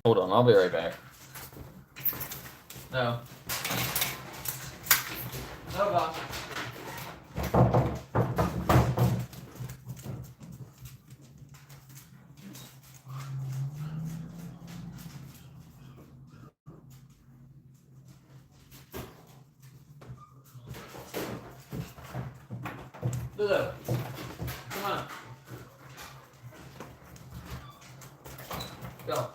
Hold on, I'll be right back. No. No, Bob. Lulu, come on. Go.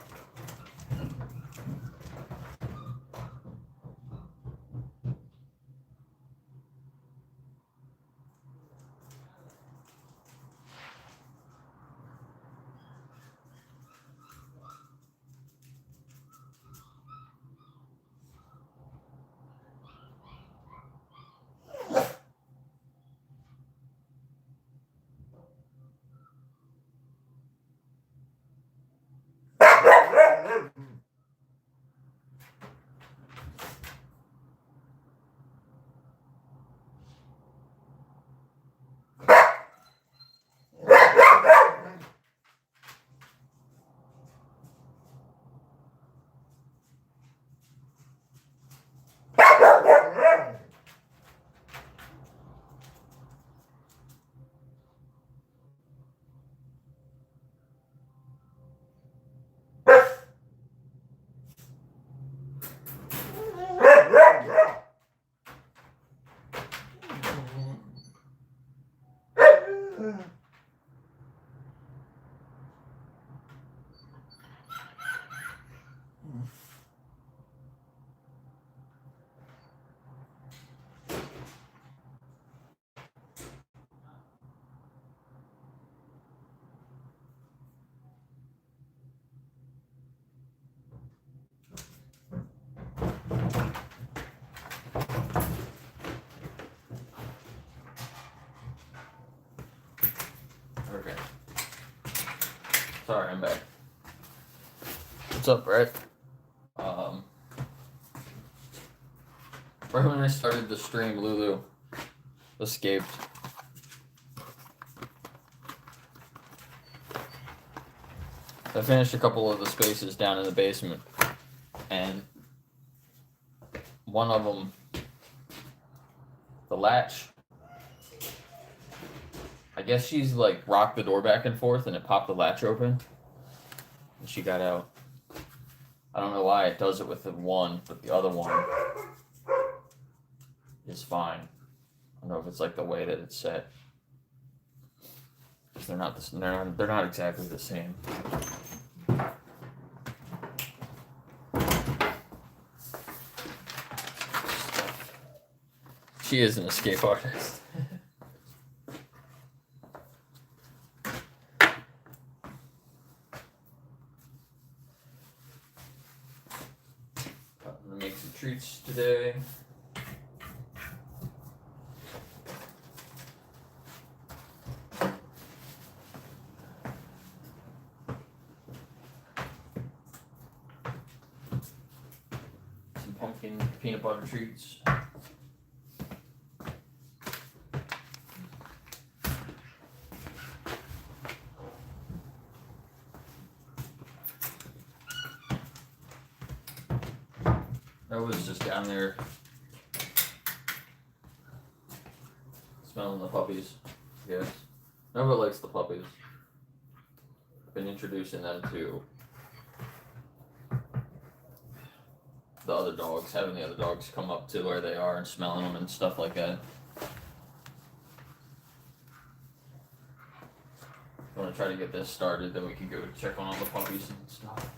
Okay. Sorry, I'm back. What's up, Brett? Right when I started the stream, Lulu escaped. I finished a couple of the spaces down in the basement, and one of them, the latch, I guess she's like rocked the door back and forth and it popped the latch open and she got out. I don't know why it does it with the one, but the other one is fine. I don't know if it's like the way that it's set. Because they're not exactly the same. She is an escape artist. I'm gonna make some treats today. Some pumpkin peanut butter treats. Nova's just down there smelling the puppies, I guess. Nova likes the puppies. I've been introducing them to the other dogs, having the other dogs come up to where they are and smelling them and stuff like that. I want to try to get this started, then we can go check on all the puppies and stuff.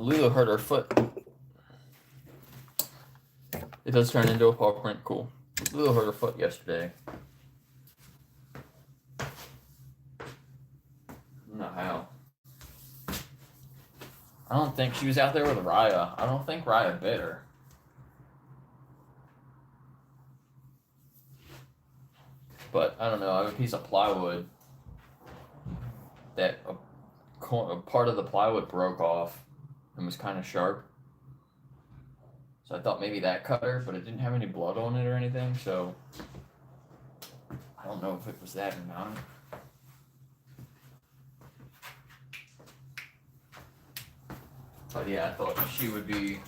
Lulu hurt her foot. It does turn into a paw print. Cool. Lulu hurt her foot yesterday. I don't know how. I don't think she was out there with Raya. I don't think Raya bit her. But I don't know. I have a piece of plywood that a part of the plywood broke off and was kind of sharp. So I thought maybe that cut her, but it didn't have any blood on it or anything. So I don't know if it was that or not. But yeah, I thought she would be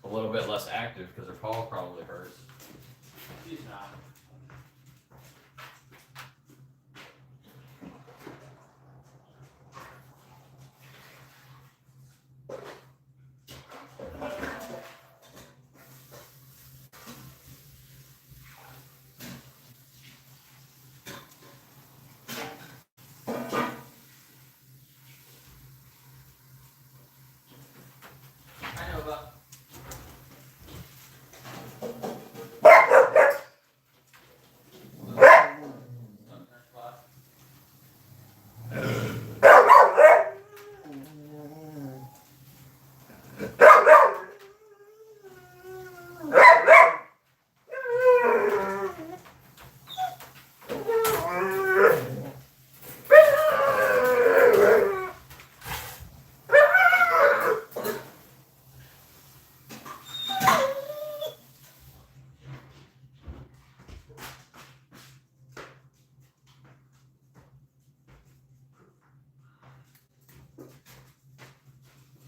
a little bit less active because her paw probably hurts. She's not. I know about.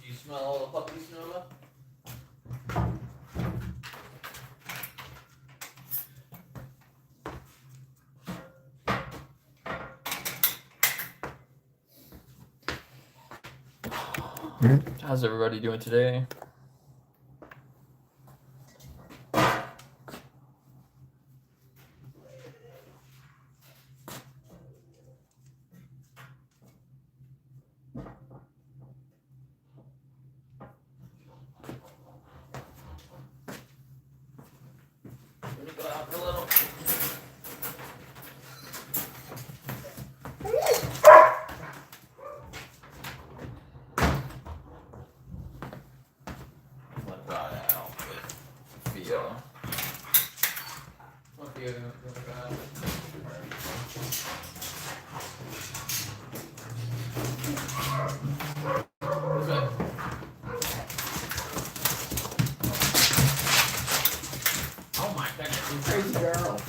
Do you smell all the puppies, Noah? How's everybody doing today? Let me go out for a little. Let Raya out with Theo. What Theo doing? Okay. Oh my goodness, you crazy girl.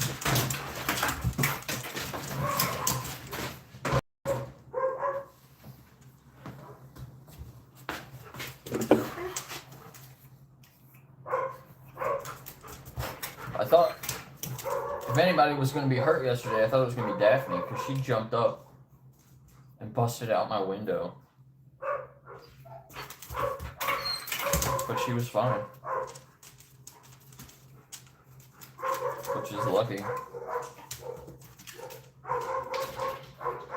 I thought if anybody was going to be hurt yesterday, I thought it was going to be Daphne because she jumped up and busted out my window. But she was fine. Which is lucky.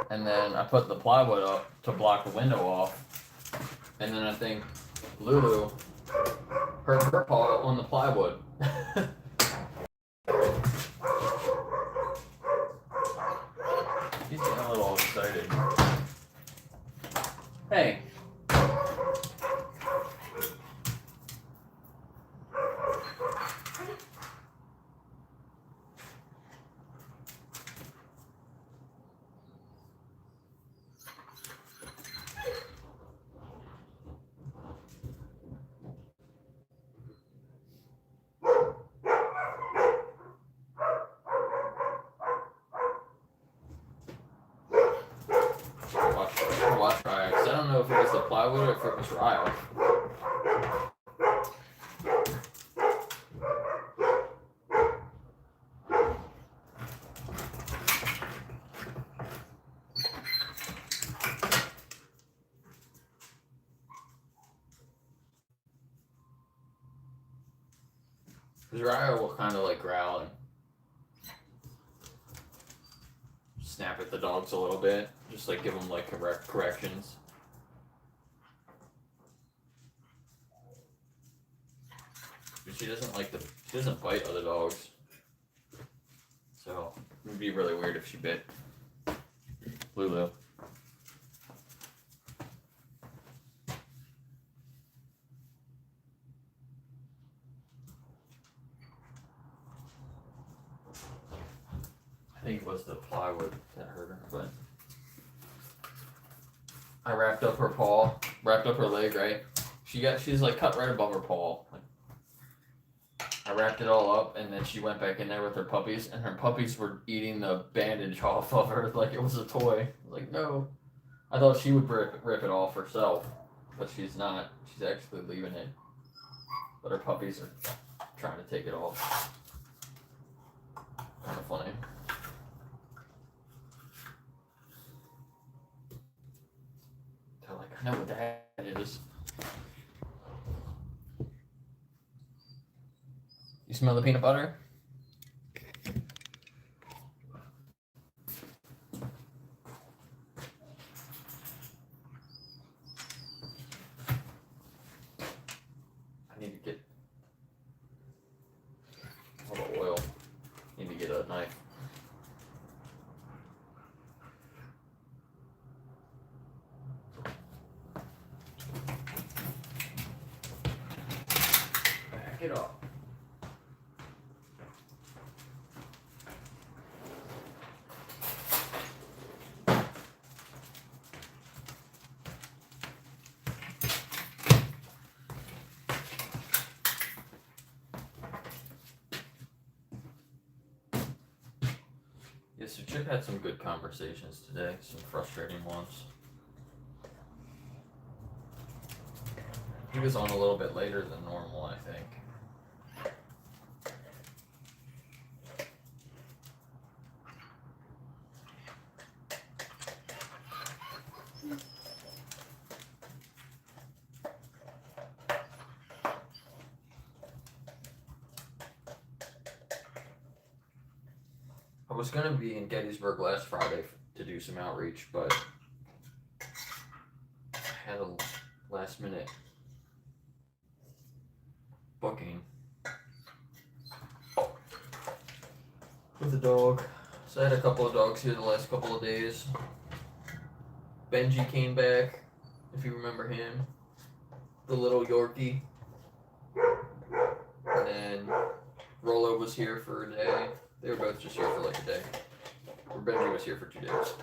And then I put the plywood up to block the window off. And then I think Lulu hurt her paw on the plywood. He's getting a little excited. Hey. Watch Raya, because I don't know if it was the plywood or if it was Raya. Because Raya will kind of like growl and snap at the dogs a little bit, just like give them like corrections. But she doesn't bite other dogs. So it would be really weird if she bit Lulu. foot that hurt her, but I wrapped up her paw, wrapped up her leg, right? She's like cut right above her paw. Like, I wrapped it all up, and then she went back in there with her puppies, and her puppies were eating the bandage off of her like it was a toy. I was like, no. I thought she would rip it off herself, but she's not. She's actually leaving it. But her puppies are trying to take it off. Kind of funny. They're like, I know what that is. You smell the peanut butter? I need to get all the oil. Need to get a knife. Back it up. Yeah, so Chip had some good conversations today, some frustrating ones. He was on a little bit later than normal, I think. I was going to be in Gettysburg last Friday to do some outreach, but I had a last minute booking with a dog. So I had a couple of dogs here the last couple of days. Benji came back, if you remember him, the little Yorkie. And then Rolo was here for a day. They were both just here for like a day. Or Benji was here for 2 days.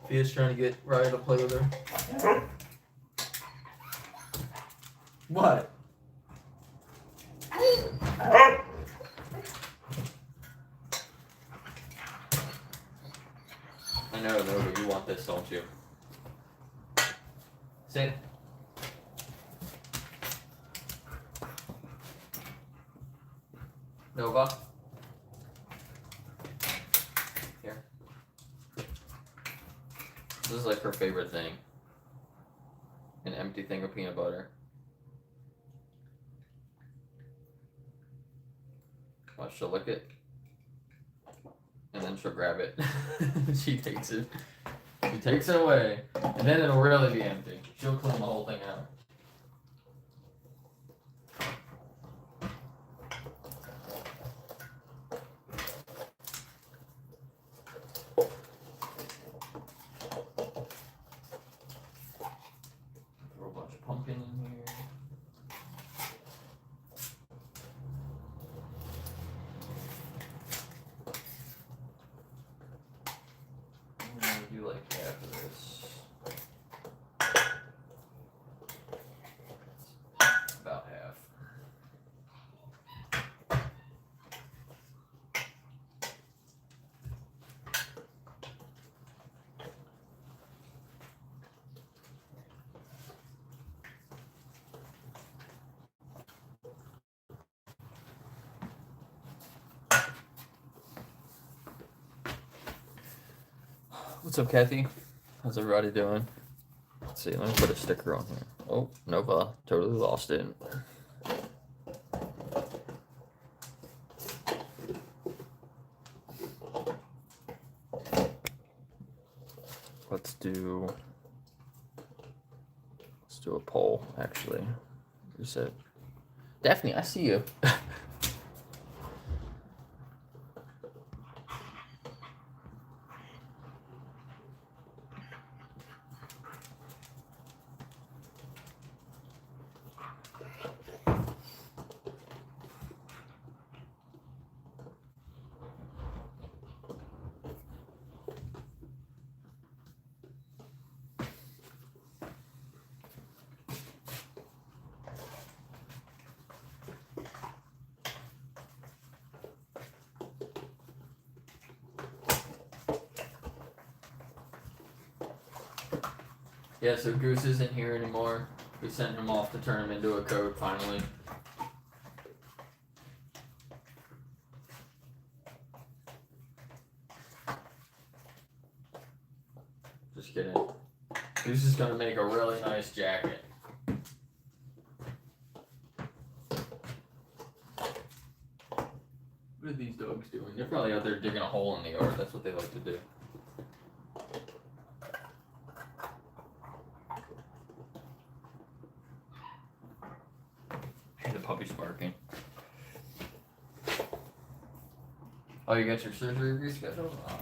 Fia's trying to get Raya to play with her. What? I know, but you want this, don't you? Sit. Nova. Here. This is like her favorite thing. An empty thing of peanut butter. Watch, she'll lick it. And then she'll grab it. She takes it. She takes it away. And then it'll really be empty. She'll clean the whole thing out. Throw a bunch of pumpkin in here. Do like half of this. About half. What's up, Kathy? How's everybody doing? Let's see, let me put a sticker on here. Oh, Nova, totally lost it. Let's do a poll, actually. Who's it? Daphne, I see you. Yeah, so Goose isn't here anymore. We sent him off to turn him into a coat finally. Just kidding. Goose is gonna make a really nice jacket. What are these dogs doing? They're probably out there digging a hole in the yard. That's what they like to do. Hey, the puppy's barking. Oh, you got your surgery rescheduled? Oh.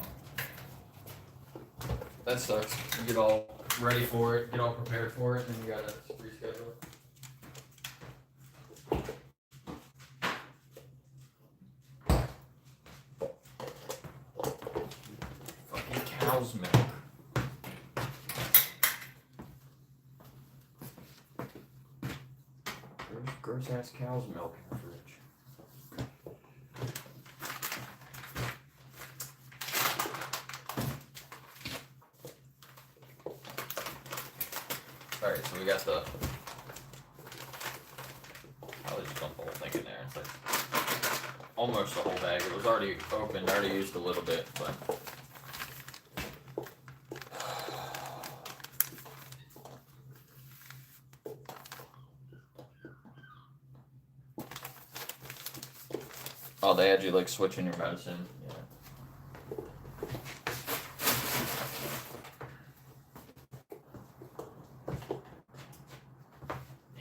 That sucks. You get all ready for it, get all prepared for it, and then you gotta reschedule it. Fucking cow's milk. There's gross ass cow's milk in the fridge. Alright, so we got the. I'll just dump the whole thing in there. It's like almost the whole bag. It was already opened, I already used a little bit, but. Oh, they had you like switching your medicine. Yeah.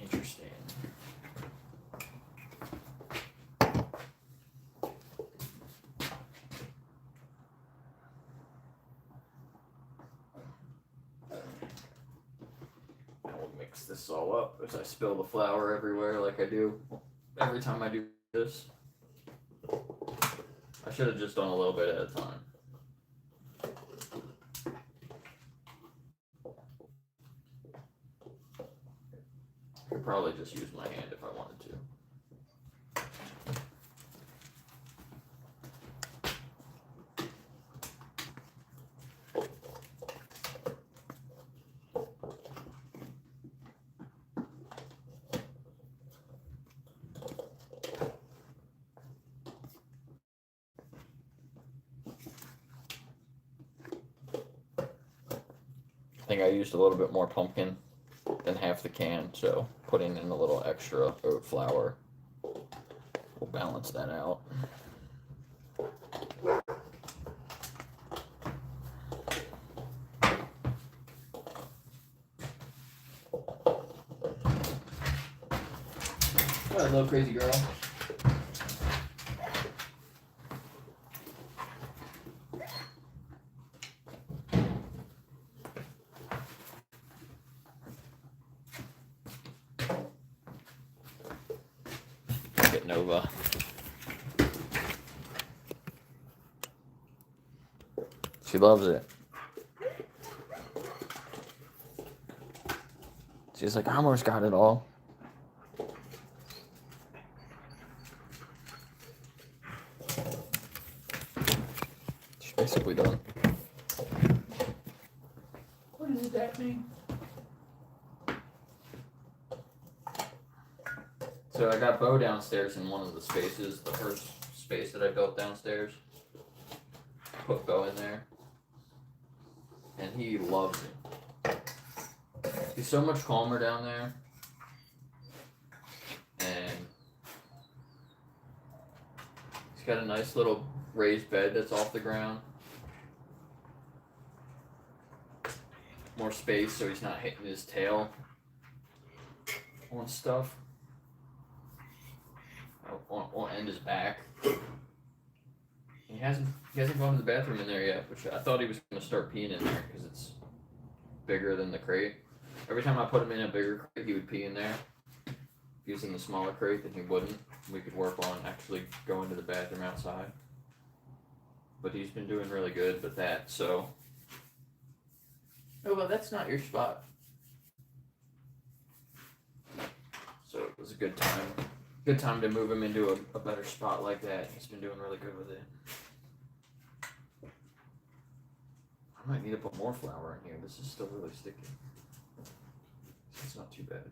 Interesting. I will mix this all up as I spill the flour everywhere like I do every time I do this. I should have just done a little bit at a time. I could probably just use my hand if I wanted to. I think I used a little bit more pumpkin than half the can, so putting in a little extra oat flour will balance that out. Hello, crazy girl. Nova. She loves it. She's like, I almost got it all. She's basically done. What does that mean? So I got Bo downstairs in one of the spaces, the first space that I built downstairs. Put Bo in there. And he loves it. He's so much calmer down there. And he's got a nice little raised bed that's off the ground. More space so he's not hitting his tail on stuff. And his back. He hasn't gone to the bathroom in there yet, which I thought he was going to start peeing in there because it's bigger than the crate. Every time I put him in a bigger crate, he would pee in there. If he was in the smaller crate, then he wouldn't. We could work on actually going to the bathroom outside. But he's been doing really good with that, so. Oh, well, that's not your spot. So it was a good time. Good time to move him into a better spot like that. He's been doing really good with it. I might need to put more flour in here. This is still really sticky. not too bad.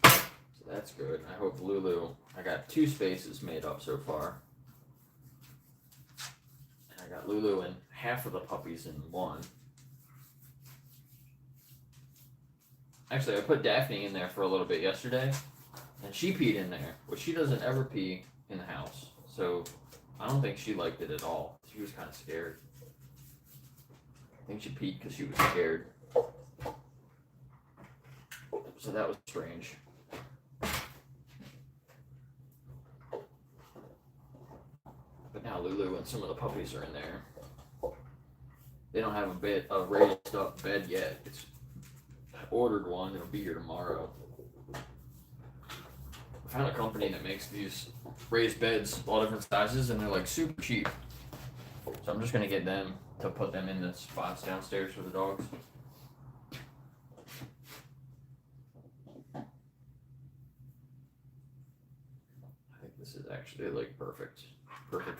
So that's good. I hope Lulu, I got 2 spaces made up so far. And I got Lulu and half of the puppies in one. Actually, I put Daphne in there for a little bit yesterday, and she peed in there, which she doesn't ever pee in the house. So I don't think she liked it at all. She was kind of scared. I think she peed because she was scared. So that was strange. But now Lulu and some of the puppies are in there. They don't have a raised up bed yet. I ordered one. It'll be here tomorrow. I found a company that makes these raised beds, all different sizes, and they're like super cheap. So I'm just gonna get them to put them in the spots downstairs for the dogs. I think this is actually like perfect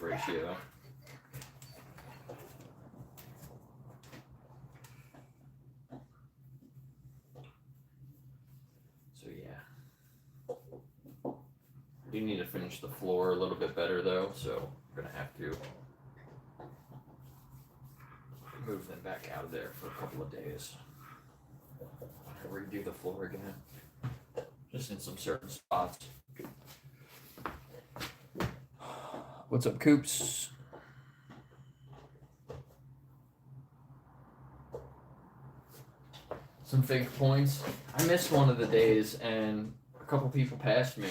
ratio. So yeah. I do need to finish the floor a little bit better though, so I'm gonna have to move them back out of there for a couple of days. Redo the floor again, just in some certain spots. What's up, Coops? Some fake points. I missed one of the days and a couple people passed me.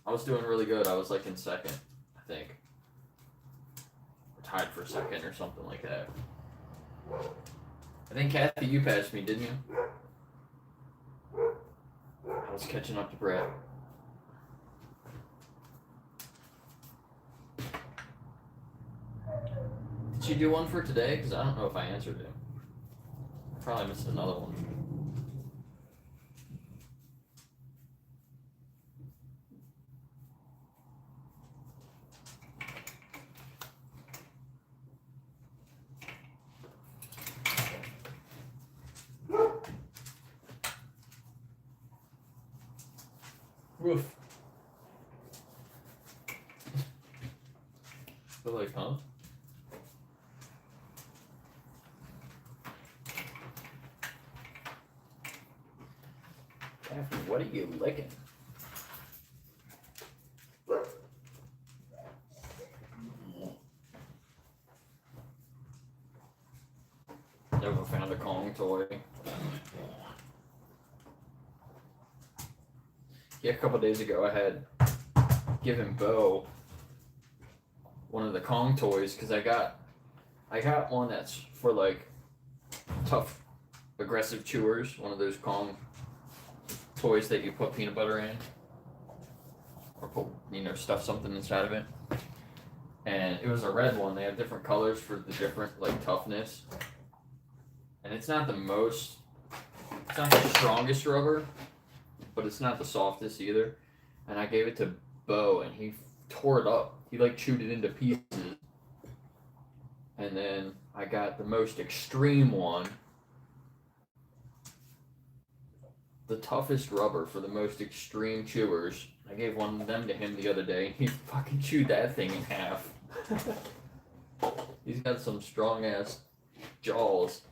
I was doing really good. I was like in second, I think. Or tied for second or something like that. I think, Kathy, you passed me, didn't you? I was catching up to Brett. Did she do one for today? Because I don't know if I answered it. I probably missed another one. Roof. Feel like, huh? Daphne, what are you licking? Never found a Kong toy. Yeah, a couple days ago I had given Bo one of the Kong toys because I got one that's for like tough, aggressive chewers. One of those Kong toys that you put peanut butter in, or put, stuff something inside of it. And it was a red one. They have different colors for the different like toughness. And it's not the strongest rubber, but it's not the softest either. And I gave it to Bo, and he tore it up. He like chewed it into pieces. And then I got the most extreme one, the toughest rubber for the most extreme chewers. I gave one of them to him the other day, and he fucking chewed that thing in half. He's got some strong ass jaws.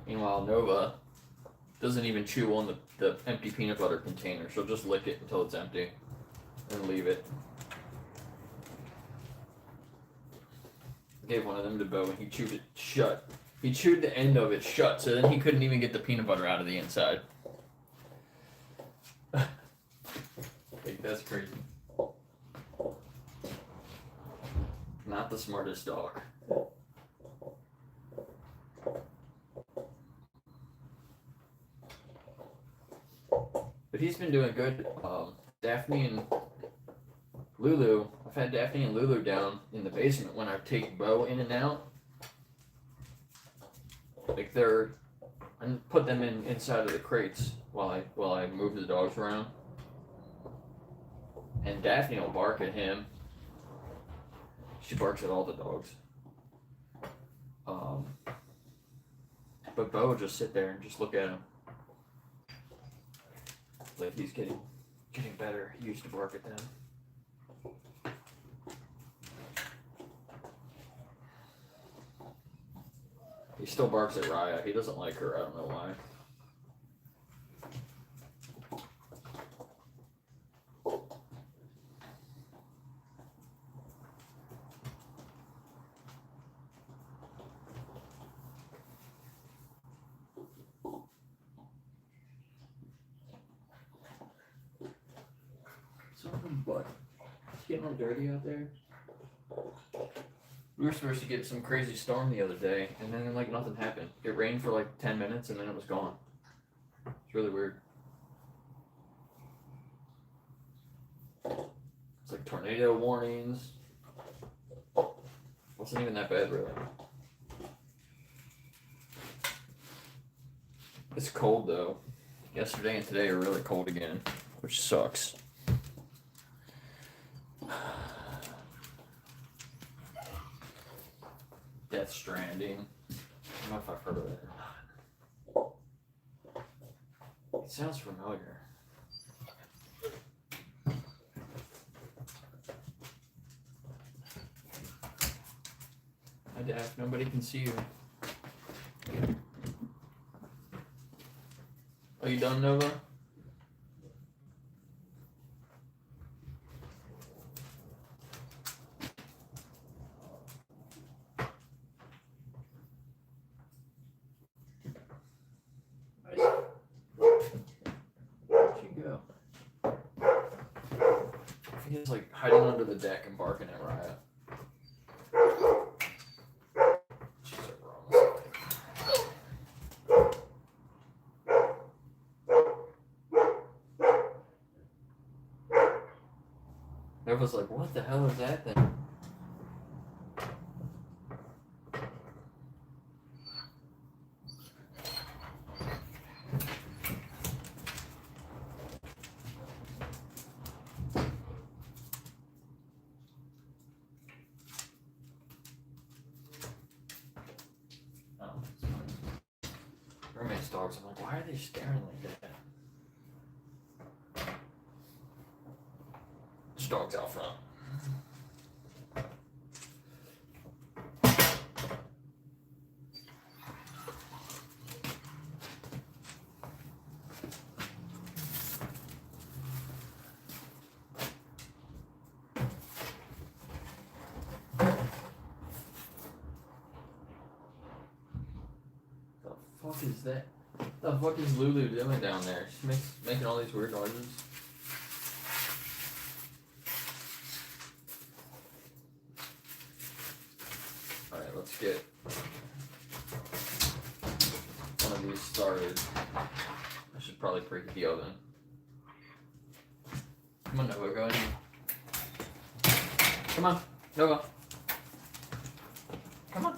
Meanwhile, Nova doesn't even chew on the empty peanut butter container. She'll just lick it until it's empty and leave it. I gave one of them to Bo, and he chewed it shut. He chewed the end of it shut, so then he couldn't even get the peanut butter out of the inside. Like, that's crazy. Not the smartest dog. But he's been doing good. Daphne and Lulu, I've had Daphne and Lulu down in the basement when I take Bo in and out. Like I put them inside of the crates while I move the dogs around. And Daphne will bark at him. She barks at all the dogs. But Bo will just sit there and just look at him. Like he's getting better. He used to bark at them. He still barks at Raya. He doesn't like her. I don't know why. But it's getting all dirty out there. We were supposed to get some crazy storm the other day, and then like nothing happened. It rained for like 10 minutes, and then it was gone. It's really weird. It's like tornado warnings. Wasn't even that bad, really. It's cold though. Yesterday and today are really cold again, which sucks. Death Stranding. I don't know if I've heard of it or not. It sounds familiar. Hi, Daph. Nobody can see you. Are you done, Nova? He's like hiding under the deck and barking at Raya. She's over on the side. Nova's like, what the hell is that thing? Dogs. I'm like, why are they staring like that? There's dogs out front. The fuck is that? What the fuck is Lulu doing down there? She's making all these weird noises. Alright, let's get one of these started. I should probably preheat the oven. Come on, Nova, go ahead. Come on, Nova. Come on.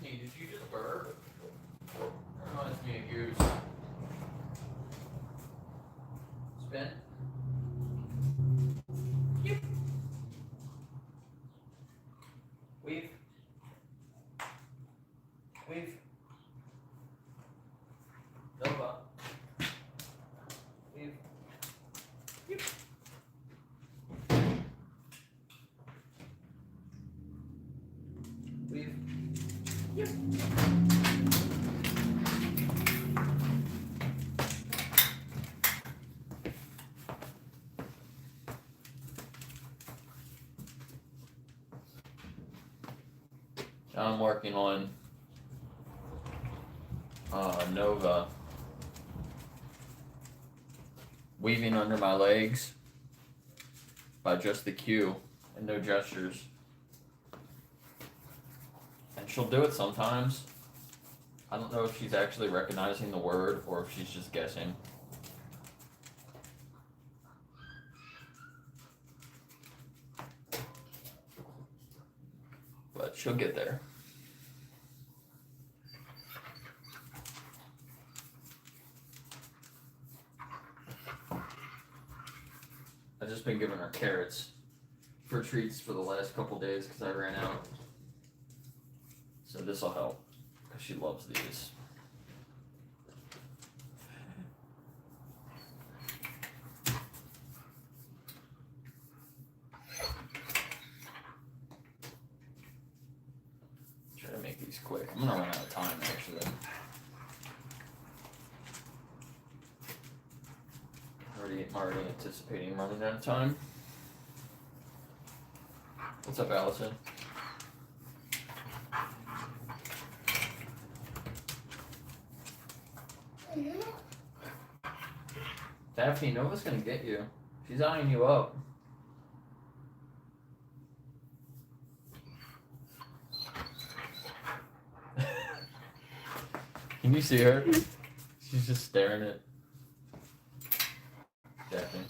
Did you just burp? That reminds me of Goose. Spin. Yep. Weave. Weave. Nova. Weave. Yep. Weave. Yep. Now I'm working on Nova. Weaving under my legs by just the cue and no gestures. And she'll do it sometimes. I don't know if she's actually recognizing the word or if she's just guessing. But she'll get there. I've just been giving her carrots for treats for the last couple days because I ran out. So this will help because she loves these. Try to make these quick. I'm gonna run out of time actually. I'm already anticipating running out of time. What's up, Allison? Daphne, Nova's gonna get you. She's eyeing you up. Can you see her? She's just staring at Daphne.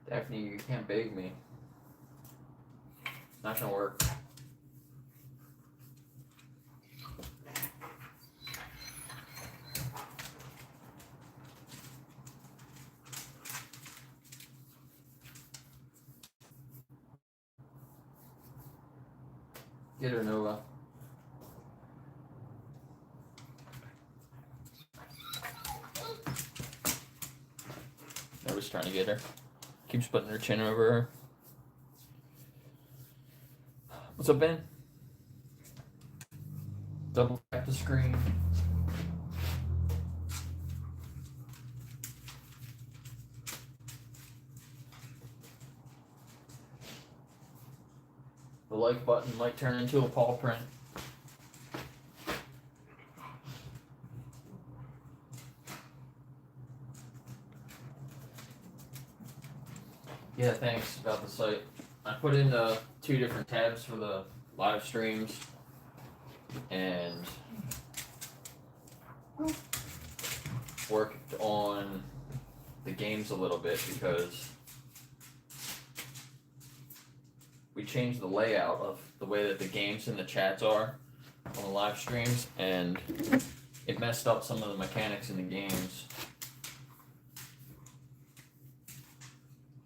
Daphne, you can't beg me. It's not gonna work. Get her, Nova. Nova's trying to get her. Keeps putting her chin over her. What's up, Ben? Double tap the screen. The like button might turn into a paw print. Yeah, thanks about the site. I put in 2 different tabs for the live streams and worked on the games a little bit because we changed the layout of the way that the games and the chats are on the live streams, and it messed up some of the mechanics in the games.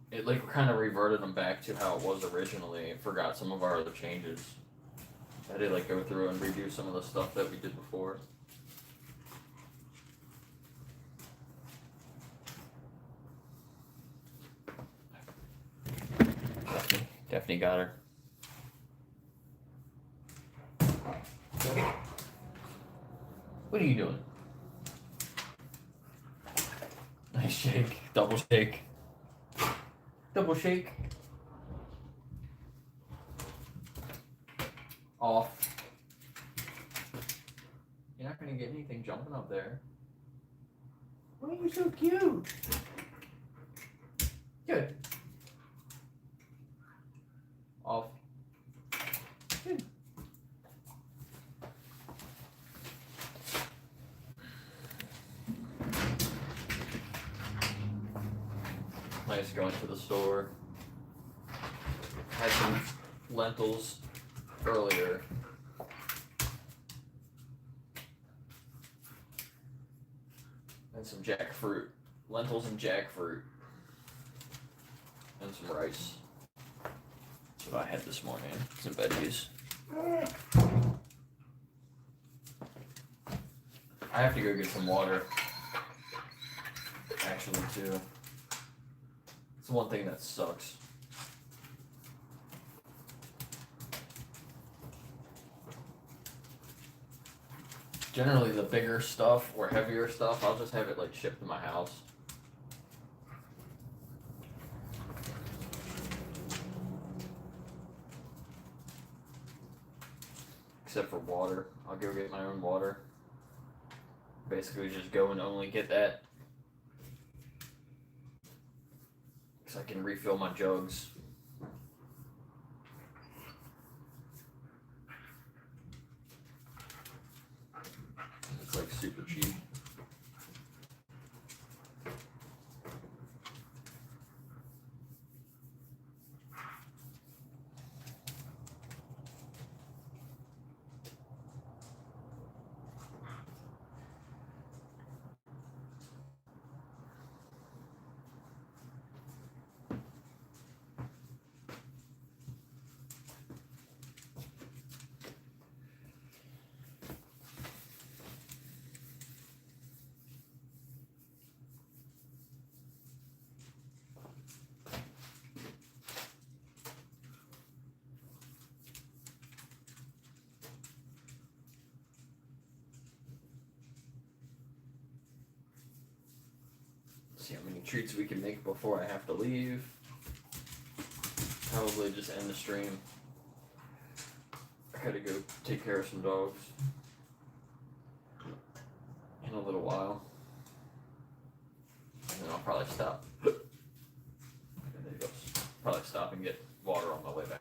It like kind of reverted them back to how it was originally and forgot some of our other changes. I had to like go through and redo some of the stuff that we did before. Daphne got her. What are you doing? Nice shake. Double shake. Double shake. Off. You're not gonna get anything jumping up there. Why are you so cute? Good. Off. Good. Nice going to the store. Had some lentils earlier. And some jackfruit. Lentils and jackfruit. And some rice. That's what I had this morning. Some veggies. I have to go get some water. Actually, too. It's the one thing that sucks. Generally, the bigger stuff or heavier stuff, I'll just have it like shipped to my house. Except for water, I'll go get my own water. Basically, just go and only get that, because I can refill my jugs. It's like super cheap. See how many treats we can make before I have to leave. Probably just end the stream. I gotta go take care of some dogs in a little while. And then I'll probably stop. There you go. Probably stop and get water on my way back.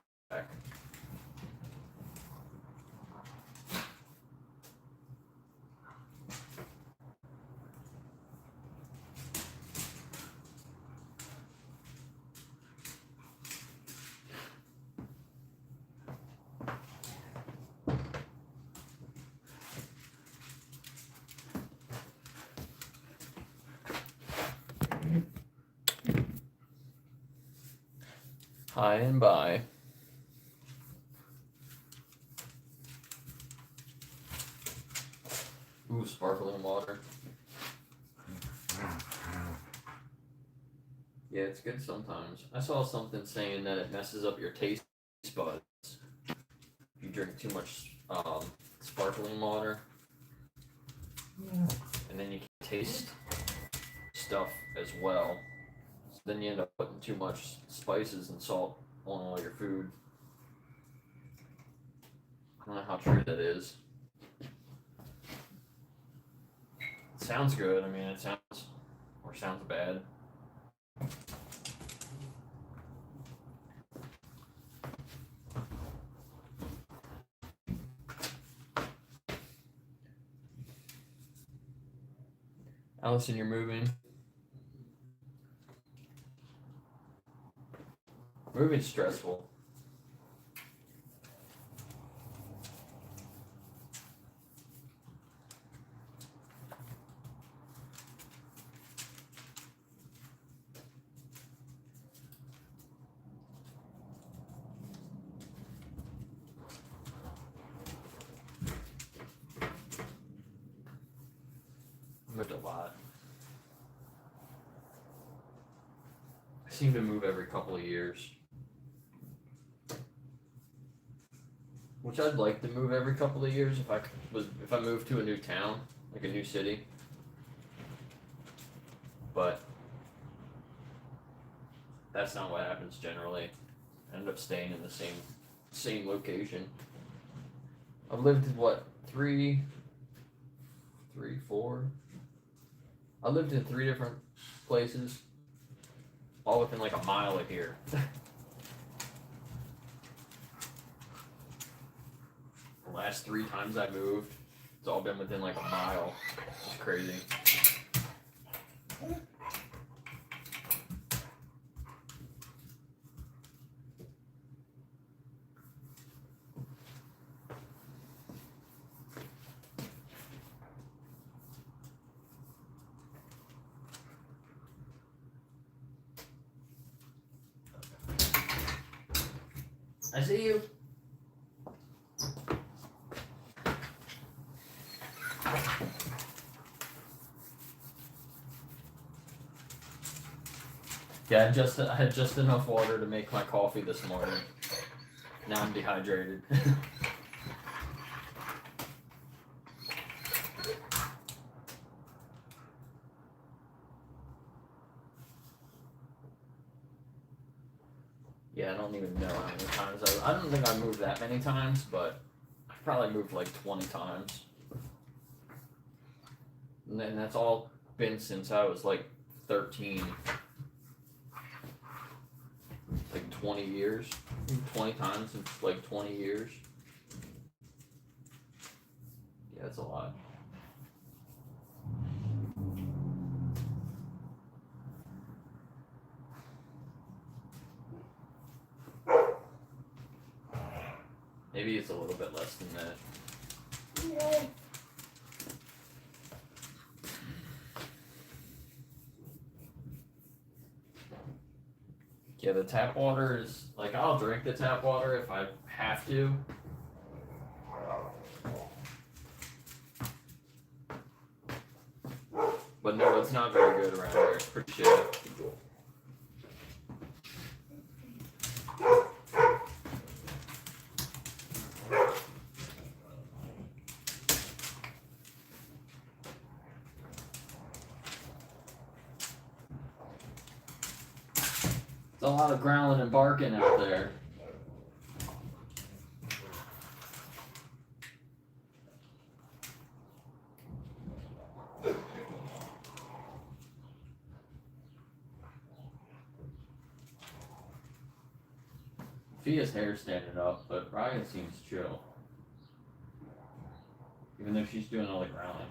Hi and bye. Ooh, sparkling water. Yeah, it's good sometimes. I saw something saying that it messes up your taste buds if you drink too much sparkling water. And then you can taste stuff as well. So then you end up putting too much spices and salt on all your food. I don't know how true that is. It sounds good. I mean, it sounds bad. Allison, you're moving. Moving's stressful. I moved a lot. I seem to move every couple of years. Which I'd like to move every couple of years if I moved to a new town, like a new city. But that's not what happens generally. I end up staying in the same location. I've lived in four. I lived in 3 different places, all within like a mile of here. The last 3 times I moved, it's all been within like a mile. It's crazy. I see you. Yeah, I had just enough water to make my coffee this morning. Now I'm dehydrated. Yeah, I don't even know how many times I don't think I moved that many times, but I probably moved like 20 times. And then that's all been since I was like 13. Like 20 years. 20 times in like 20 years. Yeah, that's a lot. Maybe it's a little bit less than that. Yeah, the tap water is, like, I'll drink the tap water if I have to. But no, it's not very good around here. It's pretty shit. It's a lot of growling and barking out there. Fia's hair standing up, but Ryan seems chill. Even though she's doing all the growling.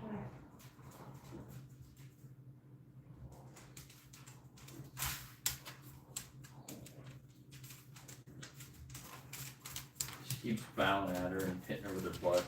She keeps bowing at her and hitting her with her butt.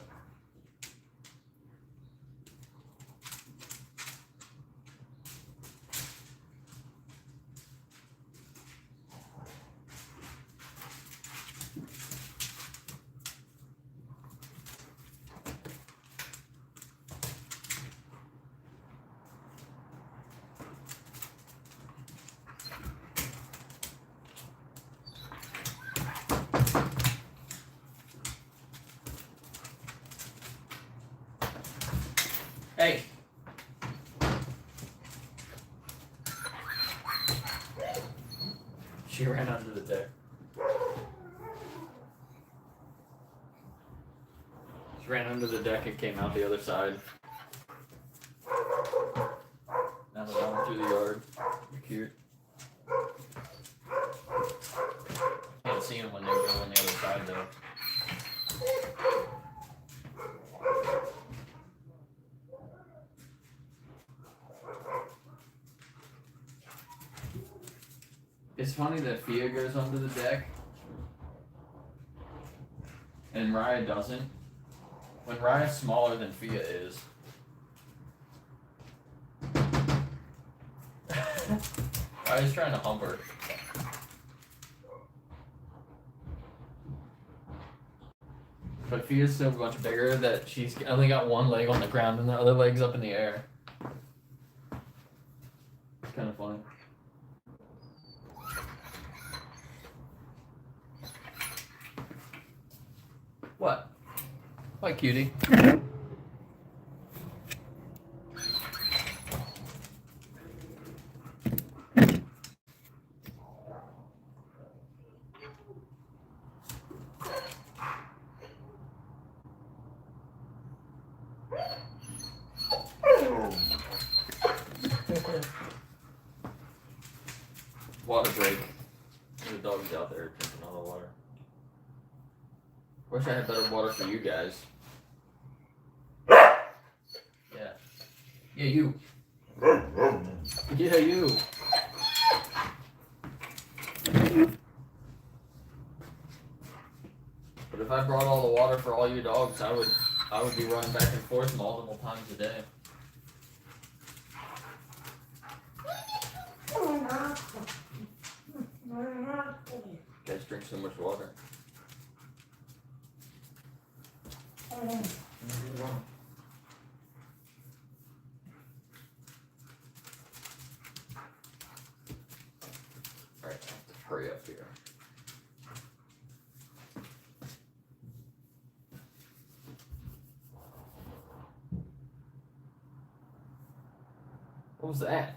Hey! She ran under the deck. She ran under the deck and came out the other side. Now they're going through the yard. They're cute. Can't see them when they go on the other side though. It's funny that Fia goes under the deck and Raya doesn't. When Raya's smaller than Fia is. Raya's trying to hump her. But Fia's so much bigger that she's only got one leg on the ground and the other leg's up in the air. It's kind of funny. What? Hi, cutie. Water break. The dog's out there drinking all the water. Wish I had better water for you guys. Yeah. Yeah, you. Yeah, you. But if I brought all the water for all you dogs, I would be running back and forth multiple times a day. You guys drink so much water. Alright, I have to hurry up here. What was that?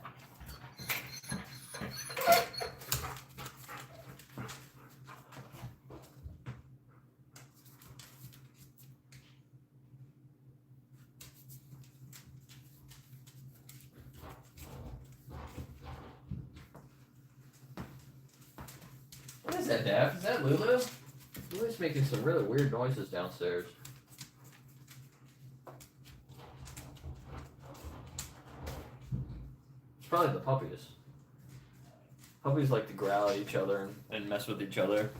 What is that, Daff? Is that Lulu? Lulu's making some really weird noises downstairs. It's probably the puppies. Puppies like to growl at each other and mess with each other.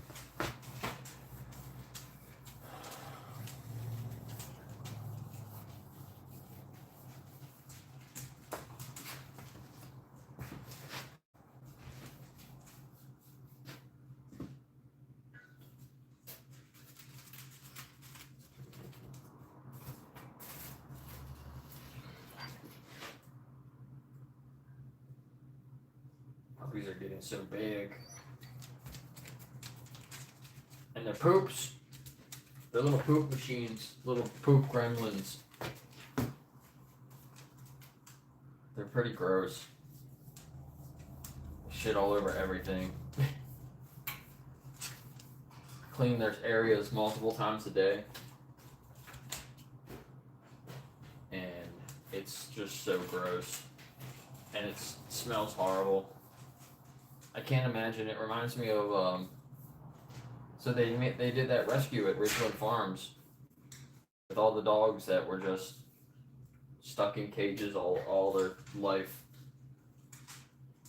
Puppies are getting so big. And their poops, they're little poop machines, little poop gremlins. They're pretty gross. Shit all over everything. Clean their areas multiple times a day. And it's just so gross. And it smells horrible. I can't imagine. It reminds me of so they did that rescue at Richland Farms with all the dogs that were just stuck in cages all their life,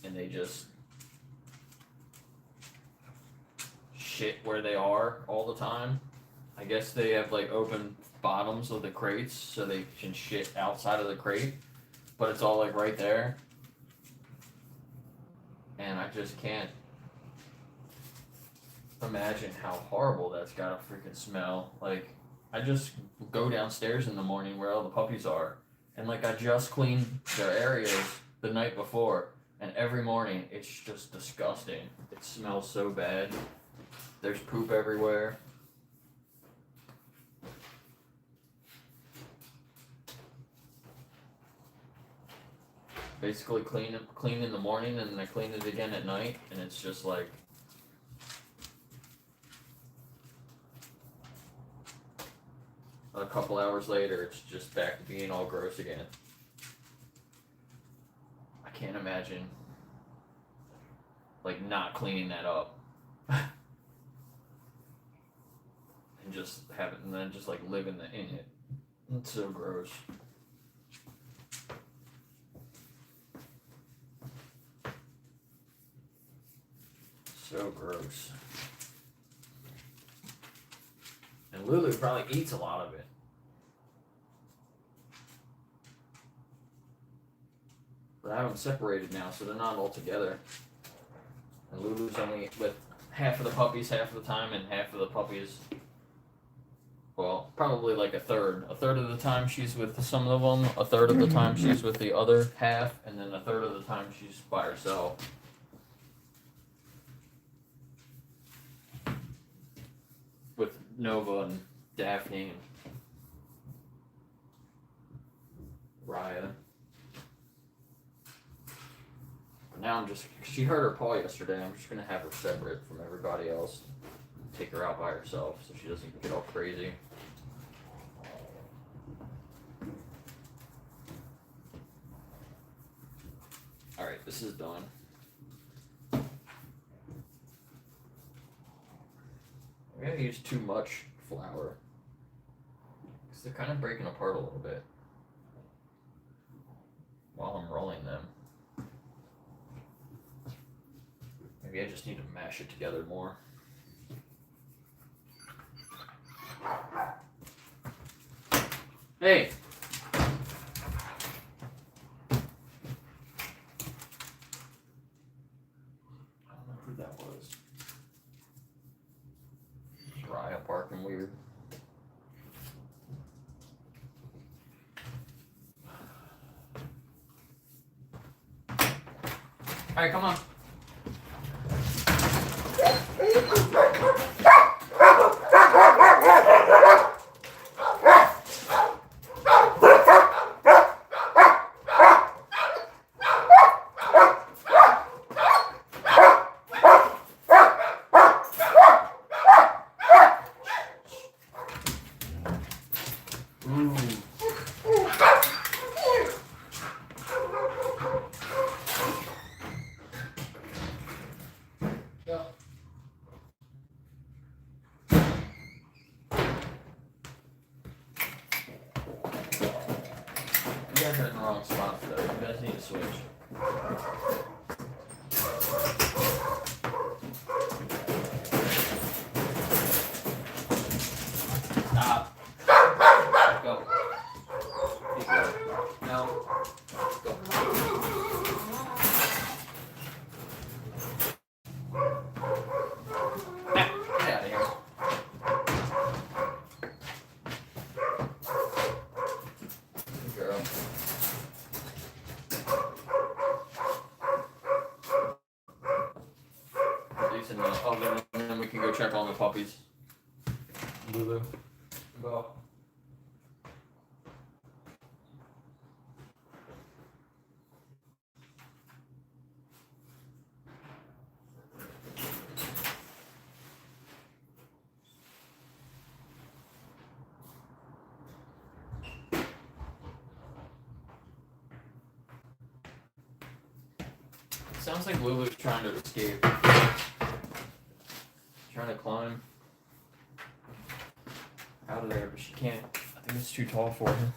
and they just shit where they are all the time. I guess they have like open bottoms of the crates so they can shit outside of the crate, but it's all like right there. And I just can't imagine how horrible that's gotta freaking smell. Like, I just go downstairs in the morning where all the puppies are, and like I just cleaned their areas the night before, and every morning it's just disgusting. It smells so bad. There's poop everywhere. Basically clean in the morning and then I clean it again at night, and it's just like a couple hours later it's just back to being all gross again. I can't imagine like not cleaning that up. And just have it and then just like live in it. It's so gross. So gross. And Lulu probably eats a lot of it. But I have them separated now, so they're not all together. And Lulu's only with half of the puppies half of the time, and half of the puppies, well, probably like a third. A third of the time she's with some of them, a third of the time she's with the other half, and then a third of the time she's by herself. With Nova and Daphne and Raya. But now she hurt her paw yesterday. I'm just going to have her separate from everybody else. Take her out by herself so she doesn't get all crazy. Alright, this is done. I'm going to use too much flour because they're kind of breaking apart a little bit while I'm rolling them. Maybe I just need to mash it together more. Hey! I don't know who that was. Raya barking weird. Alright, come on. guys are in the wrong spot though. You guys need to switch. Stop. Go. Keep going. No. Go. Get out of here. Good girl. Decent enough. Oh, then we can go check on the puppies. Lulu. Go. Sounds like Lulu's trying to escape. Trying to climb out of there, but she can't. I think it's too tall for her.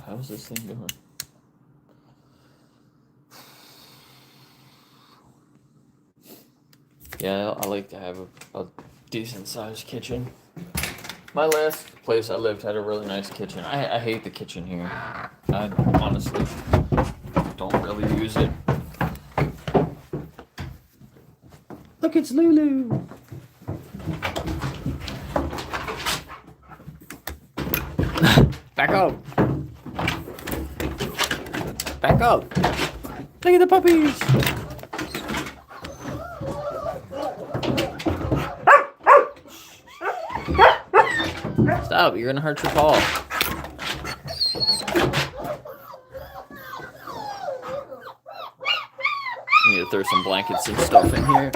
How's this thing going? Yeah, I like to have a decent sized kitchen. My last place I lived had a really nice kitchen. I hate the kitchen here. I honestly don't really use it. Look, it's Lulu. Back up. Back up. Look at the puppies. Stop, you're gonna hurt your paw. I need to throw some blankets and stuff in here.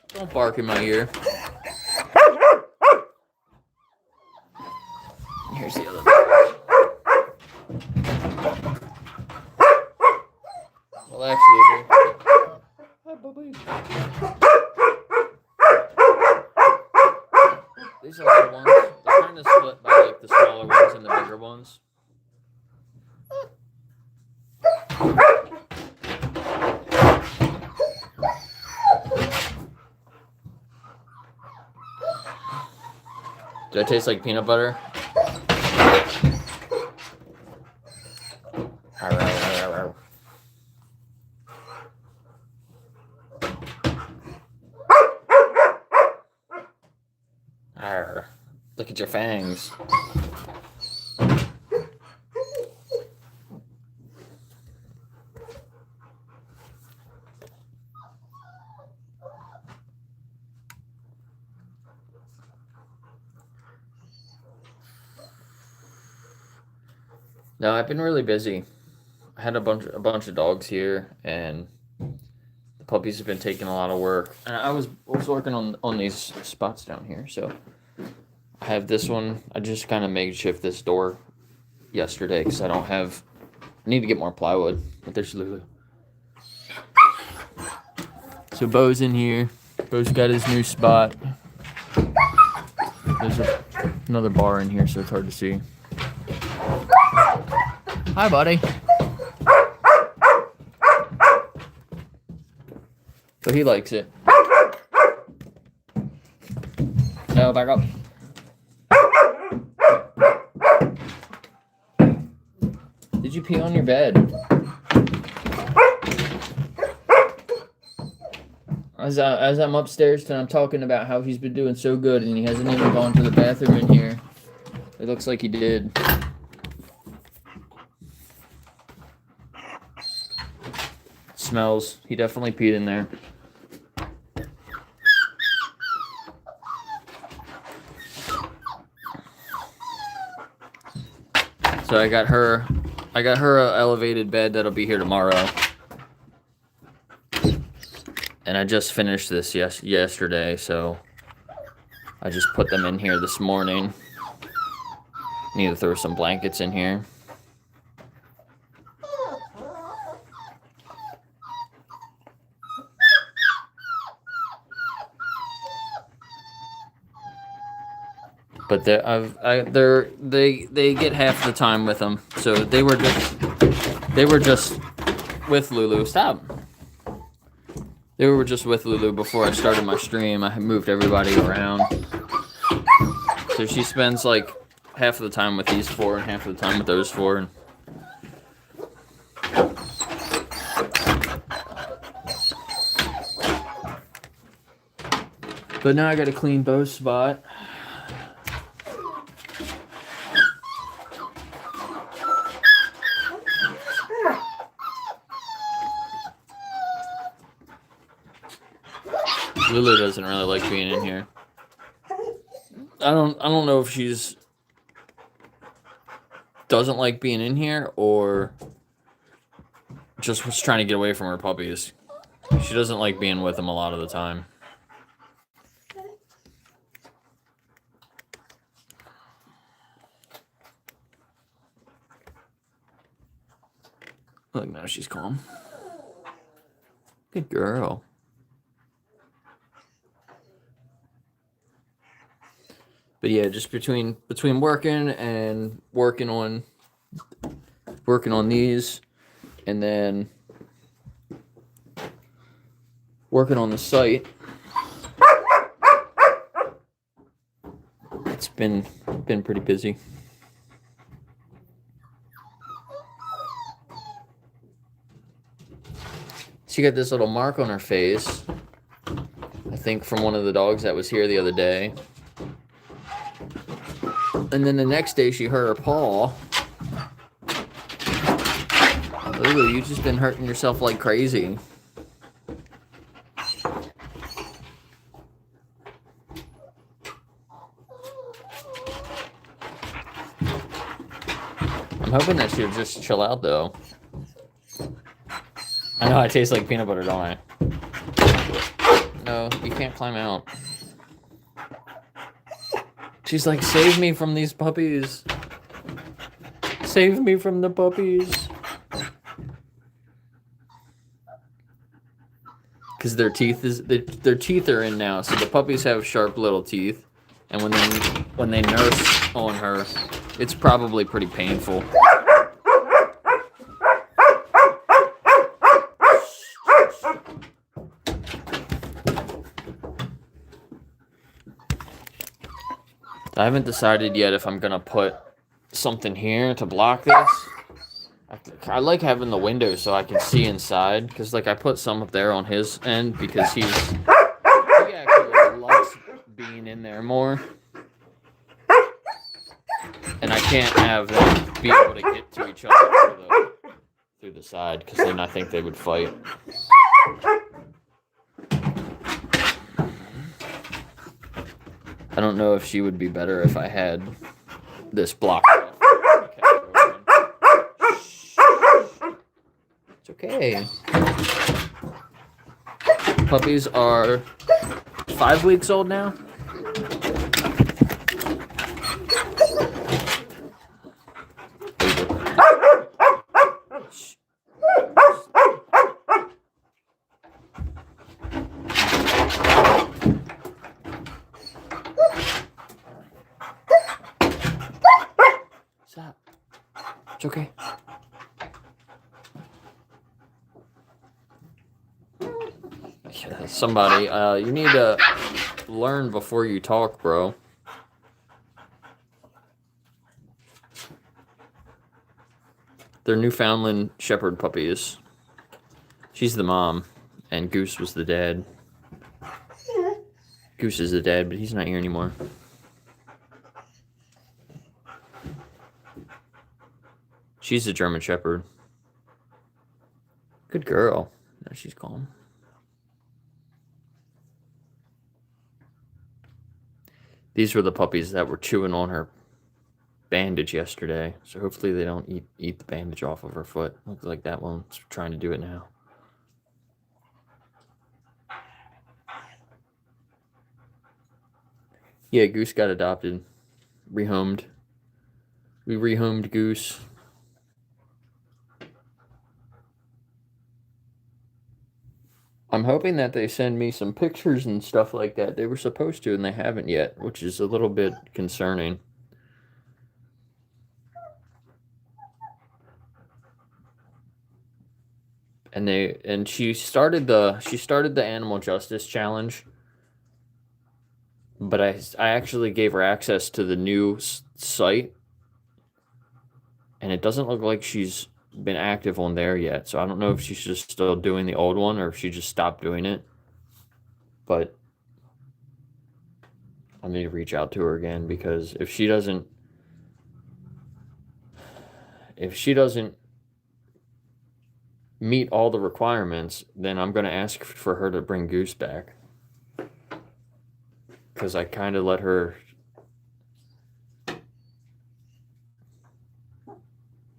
Don't bark in my ear. Here's the other one. Relax, Lulu. Hi, Bubby. These are the ones. They're kind of split by like the smaller ones and the bigger ones. Do I taste like peanut butter? Arr. Look at your fangs. No, I've been really busy. I had a bunch of dogs here, and the puppies have been taking a lot of work. And I was working on these spots down here, so I have this one. I just kind of makeshift this door yesterday because I need to get more plywood. But there's Lulu. So Bo's in here. Bo's got his new spot. There's another bar in here, so it's hard to see. Hi, buddy. So he likes it. No, back up. Did you pee on your bed? As I'm upstairs and I'm talking about how he's been doing so good and he hasn't even gone to the bathroom in here. It looks like he did. Smells. He definitely peed in there. So I got her an elevated bed that'll be here tomorrow. And I just finished this yesterday, so I just put them in here this morning. Need to throw some blankets in here. But they get half the time with them. So they were just with Lulu. Stop. They were just with Lulu before I started my stream. I moved everybody around. So she spends like half of the time with these four and half of the time with those four. But now I got a clean bow spot. Lulu doesn't really like being in here. I don't know if she's doesn't like being in here or just was trying to get away from her puppies. She doesn't like being with them a lot of the time. Look, now she's calm. Good girl. But yeah, just between working and working on these, and then working on the site, it's been pretty busy. She got this little mark on her face, I think from one of the dogs that was here the other day. And then the next day she hurt her paw. Ooh, you've just been hurting yourself like crazy. I'm hoping that she'll just chill out though. I know I taste like peanut butter, don't I? No, you can't climb out. She's like, save me from these puppies. Save me from the puppies. Because their teeth are in now, so the puppies have sharp little teeth, and when they nurse on her, it's probably pretty painful. I haven't decided yet if I'm gonna put something here to block this. I like having the window so I can see inside, because like I put some up there on his end because he actually likes being in there more, and I can't have them be able to get to each other through the side, because then I think they would fight. I don't know if she would be better if I had this blocked off. It's okay. Puppies are 5 weeks old now. Stop. It's okay. Somebody, you need to learn before you talk, bro. They're Newfoundland Shepherd puppies. She's the mom, and Goose was the dad. Goose is the dad, but he's not here anymore. She's a German Shepherd. Good girl. Now she's calm. These were the puppies that were chewing on her bandage yesterday. So hopefully they don't eat the bandage off of her foot. Looks like that one's trying to do it now. Yeah, Goose got adopted. Rehomed. We rehomed Goose. I'm hoping that they send me some pictures and stuff like that. They were supposed to, and they haven't yet, which is a little bit concerning. And she started the animal justice challenge, but I actually gave her access to the new site, and it doesn't look like she's been active on there yet. So I don't know if she's just still doing the old one or if she just stopped doing it. But I need to reach out to her again, because if she doesn't meet all the requirements, then I'm going to ask for her to bring Goose back. Because I kind of let her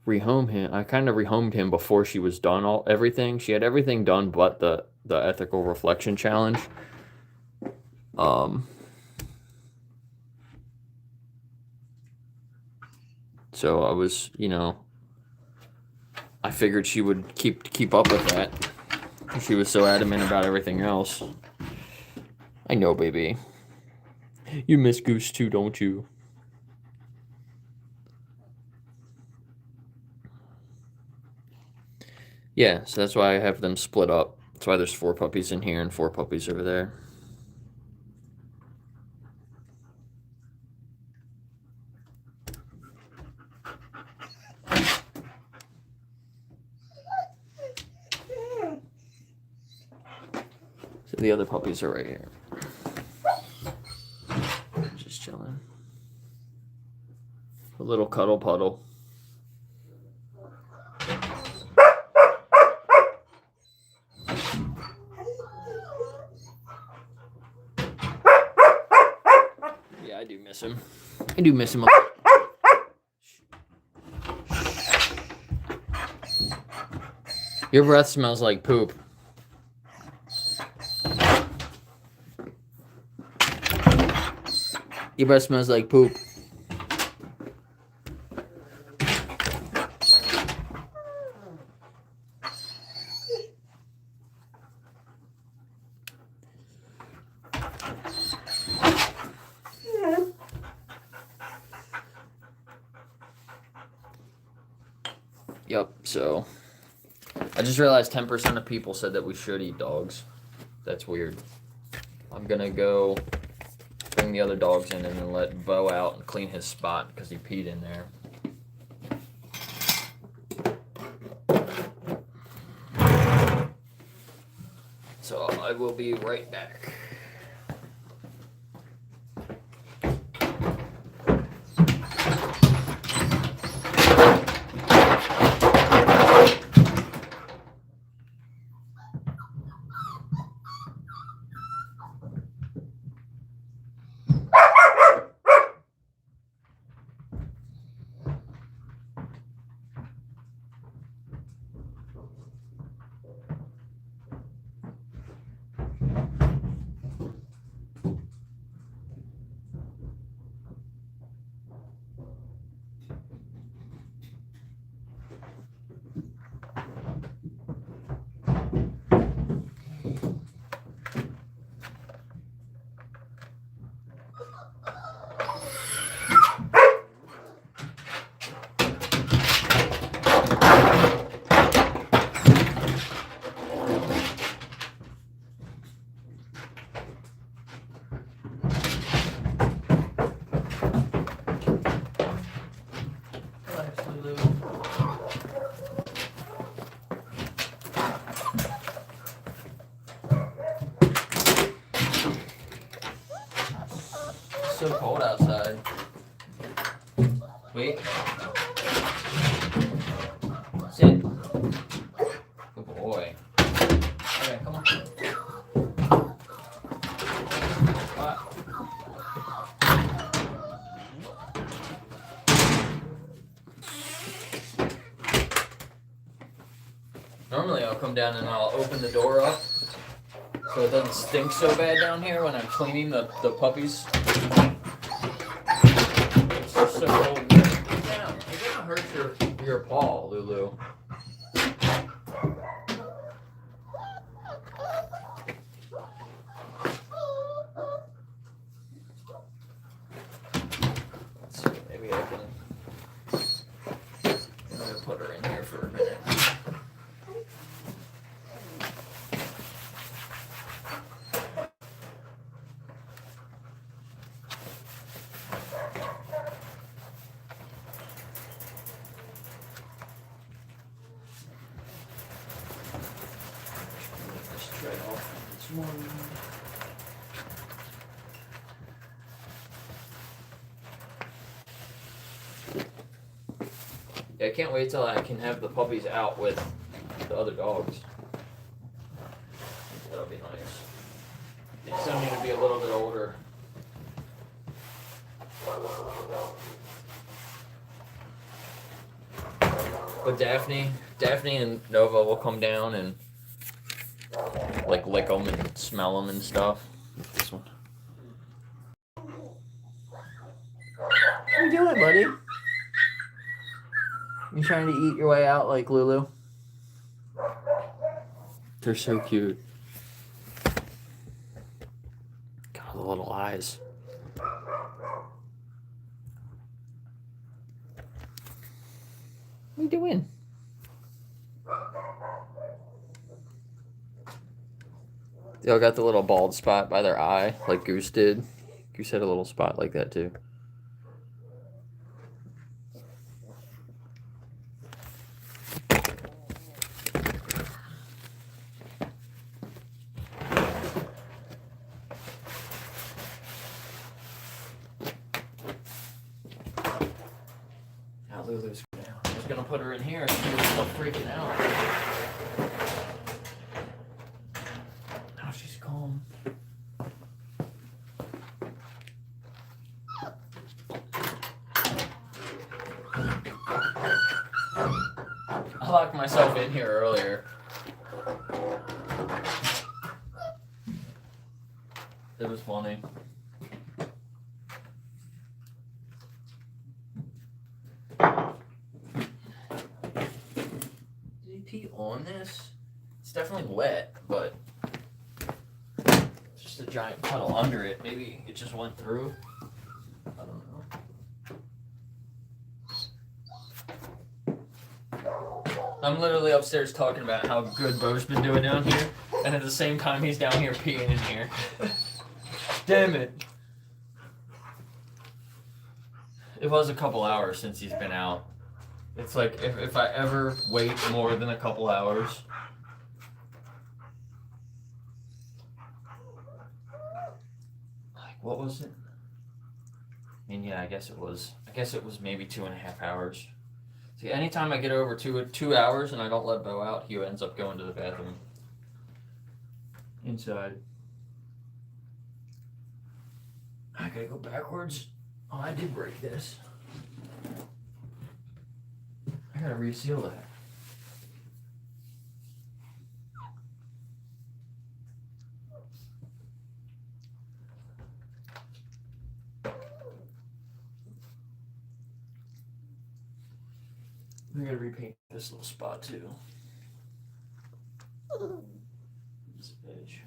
rehome him. I kind of rehomed him before she was done everything. She had everything done but the ethical reflection challenge. So I was, I figured she would keep up with that. She was so adamant about everything else. I know, baby. You miss Goose too, don't you? Yeah, so that's why I have them split up. That's why there's 4 puppies in here and 4 puppies over there. So the other puppies are right here. Just chilling. A little cuddle puddle. Yeah, I do miss him. I do miss him a lot. Your breath smells like poop. Your breath smells like poop. Yep, so I just realized 10% of people said that we should eat dogs. That's weird. I'm gonna go bring the other dogs in and then let Bo out and clean his spot because he peed in there. So I will be right back. So cold outside. Wait. Sit. Good boy. Okay, come on. Normally I'll come down and I'll open the door up so it doesn't stink so bad down here when I'm cleaning the puppies. It's just so cold. Get down. You're gonna hurt your paw, Lulu. morning. Yeah, I can't wait till I can have the puppies out with the other dogs. That'll be nice. They still need to be a little bit older. But Daphne and Nova will come down and like lick them and smell them and stuff. This one. What are you doing, buddy? You trying to eat your way out like Lulu? They're so cute. God, the little eyes. What are you doing? They all got the little bald spot by their eye, like Goose did. Goose had a little spot like that too. Now Lulu's down. I was gonna put her in here. She was still freaking out. Now she's calm. I locked myself in here earlier. It was funny. Did he pee on this? It's definitely wet, but it's just a giant puddle under it. Maybe it just went through. I don't know. I'm literally upstairs talking about how good Bo's been doing down here, and at the same time he's down here peeing in here. Damn it. It was a couple hours since he's been out. It's like if I ever wait more than a couple hours. Like, what was it? I mean, yeah, I guess it was maybe 2.5 hours. See, anytime I get over 2 hours and I don't let Bo out, he ends up going to the bathroom. Inside. I gotta go backwards. Oh, I did break this. I gotta reseal that. I gotta repaint this little spot too. This edge.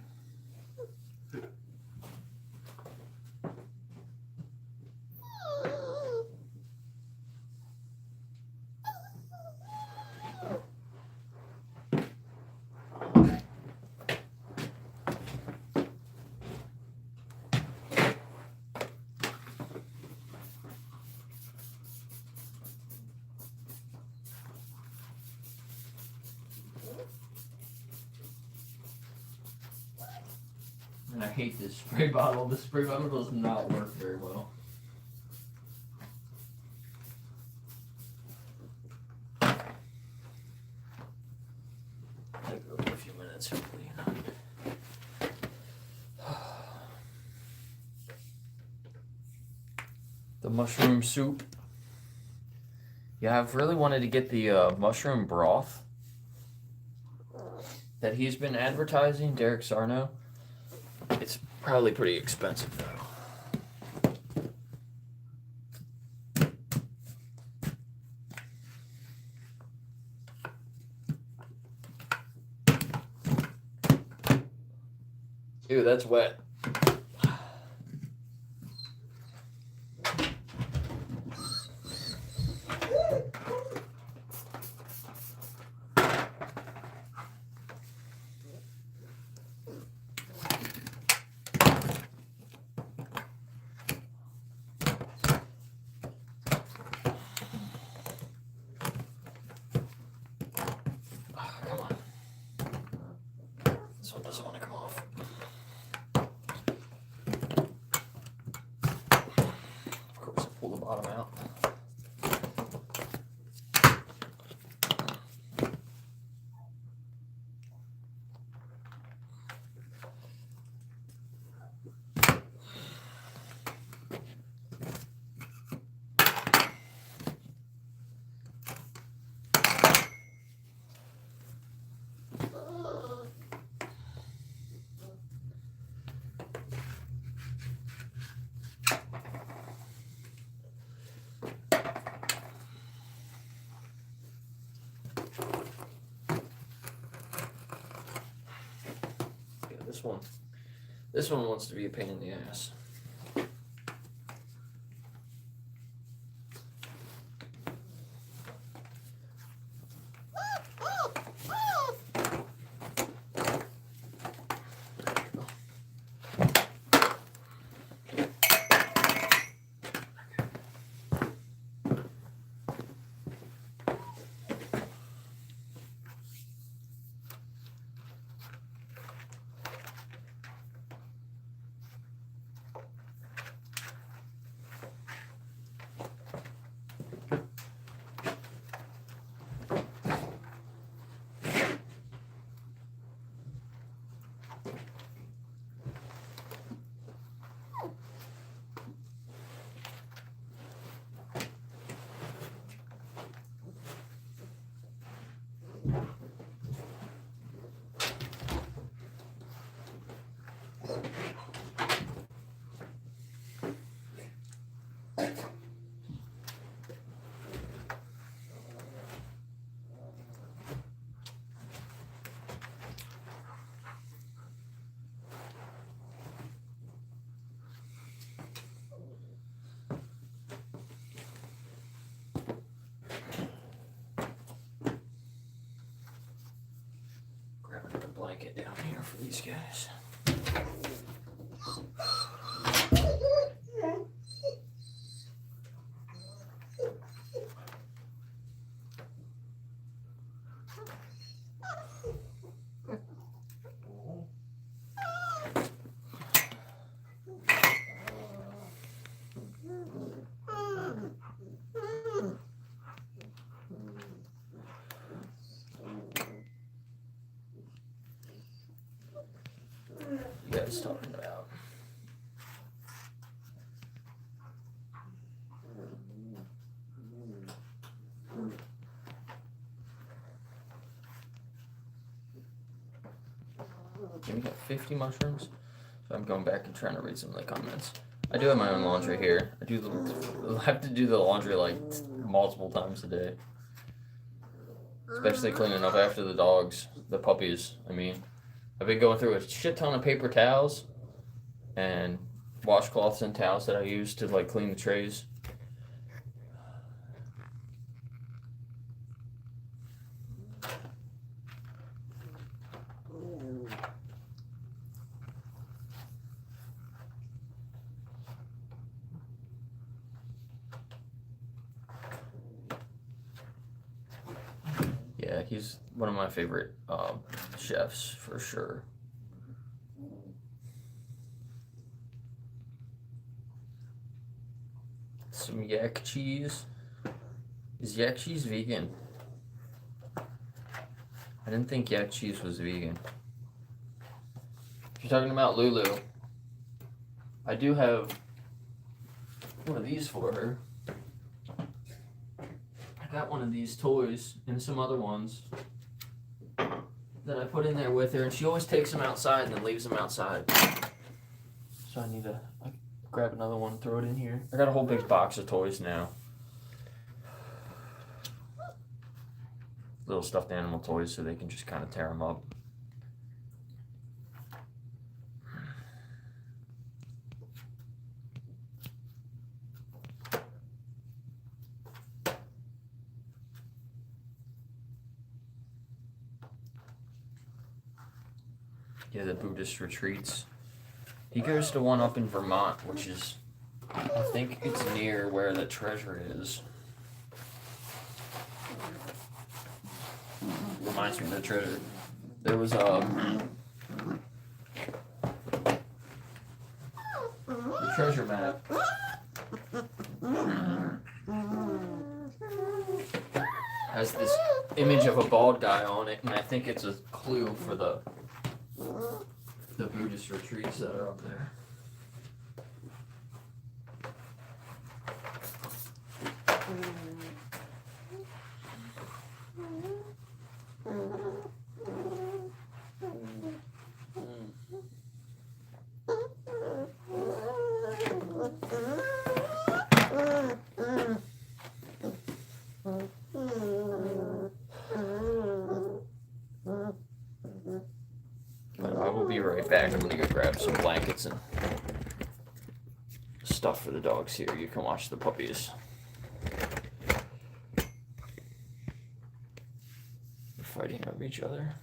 And I hate this spray bottle. The spray bottle does not work very well. I'll go for a few minutes, hopefully not. The mushroom soup. Yeah, I've really wanted to get the mushroom broth that he's been advertising, Derek Sarno. It's probably pretty expensive though. Ew, that's wet. This one doesn't want to come off. Of course, I pull the bottom out. This one wants to be a pain in the ass. Blanket down here for these guys. You guys talking about? We got 50 mushrooms. So I'm going back and trying to read some of the comments. I do have my own laundry here. I have to do the laundry like multiple times a day. Especially cleaning up after the dogs, the puppies, I mean. I've been going through a shit ton of paper towels and washcloths and towels that I use to like clean the trays. Yeah, he's one of my favorite chefs for sure. Some yak cheese. Is yak cheese vegan? I didn't think yak cheese was vegan. If you're talking about Lulu, I do have one of these for her. I got one of these toys and some other ones that I put in there with her, and she always takes them outside and then leaves them outside. So I need to grab another one, throw it in here. I got a whole big box of toys now. Little stuffed animal toys so they can just kind of tear them up. Yeah, the Buddhist retreats. He goes to one up in Vermont, which is, I think it's near where the treasure is. Reminds me of the treasure. There was The treasure map has this image of a bald guy on it, and I think it's a clue for the Buddhist retreats that are up there. But I will be right back. I'm gonna go grab some blankets and stuff for the dogs here. You can watch the puppies. They're fighting over each other.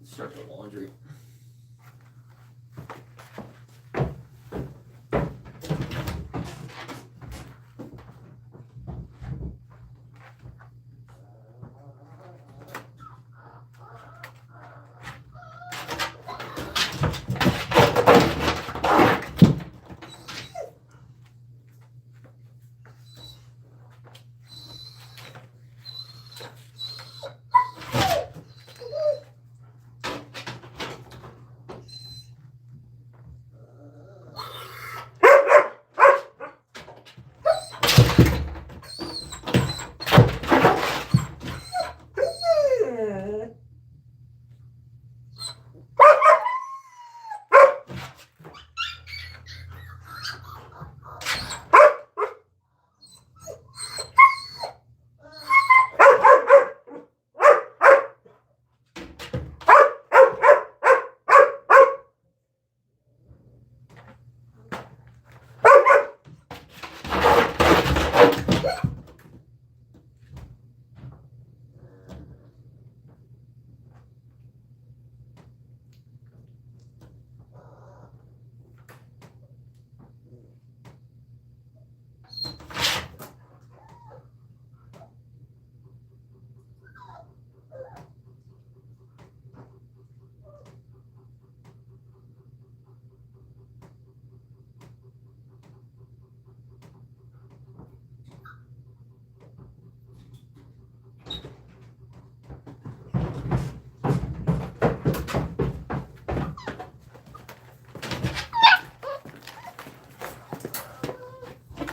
Start the laundry.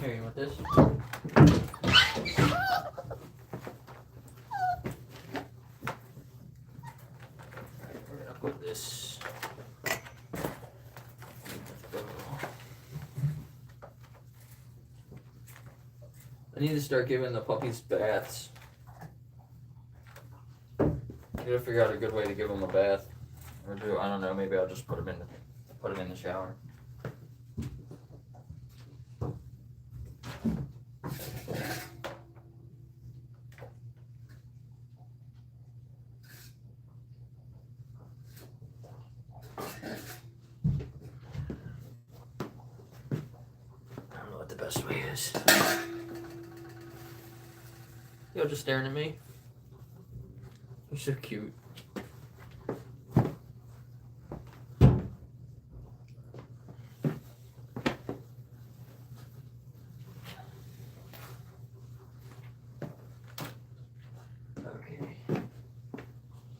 Here, you want this? Alright, we're gonna put this. I need to start giving the puppies baths. I gotta figure out a good way to give them a bath. Or do, I don't know, maybe I'll just put them in the shower. The best way is. You're just staring at me. You're so cute. Okay.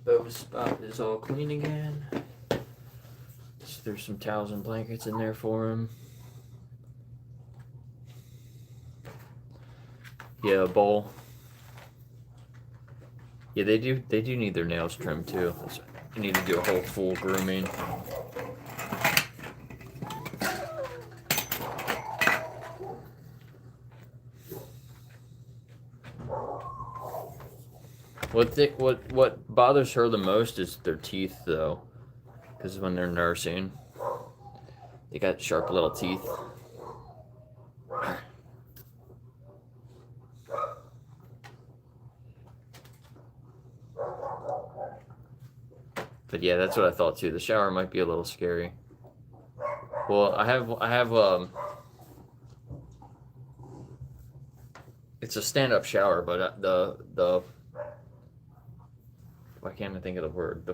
Bo's spot is all clean again. Just threw some towels and blankets in there for him. Yeah, a bowl. Yeah, they do need their nails trimmed too. You need to do a whole full grooming. What bothers her the most is their teeth though, because when they're nursing, they got sharp little teeth. But yeah, that's what I thought too. The shower might be a little scary. Well, I have it's a stand-up shower, but the if I can't even think of the word.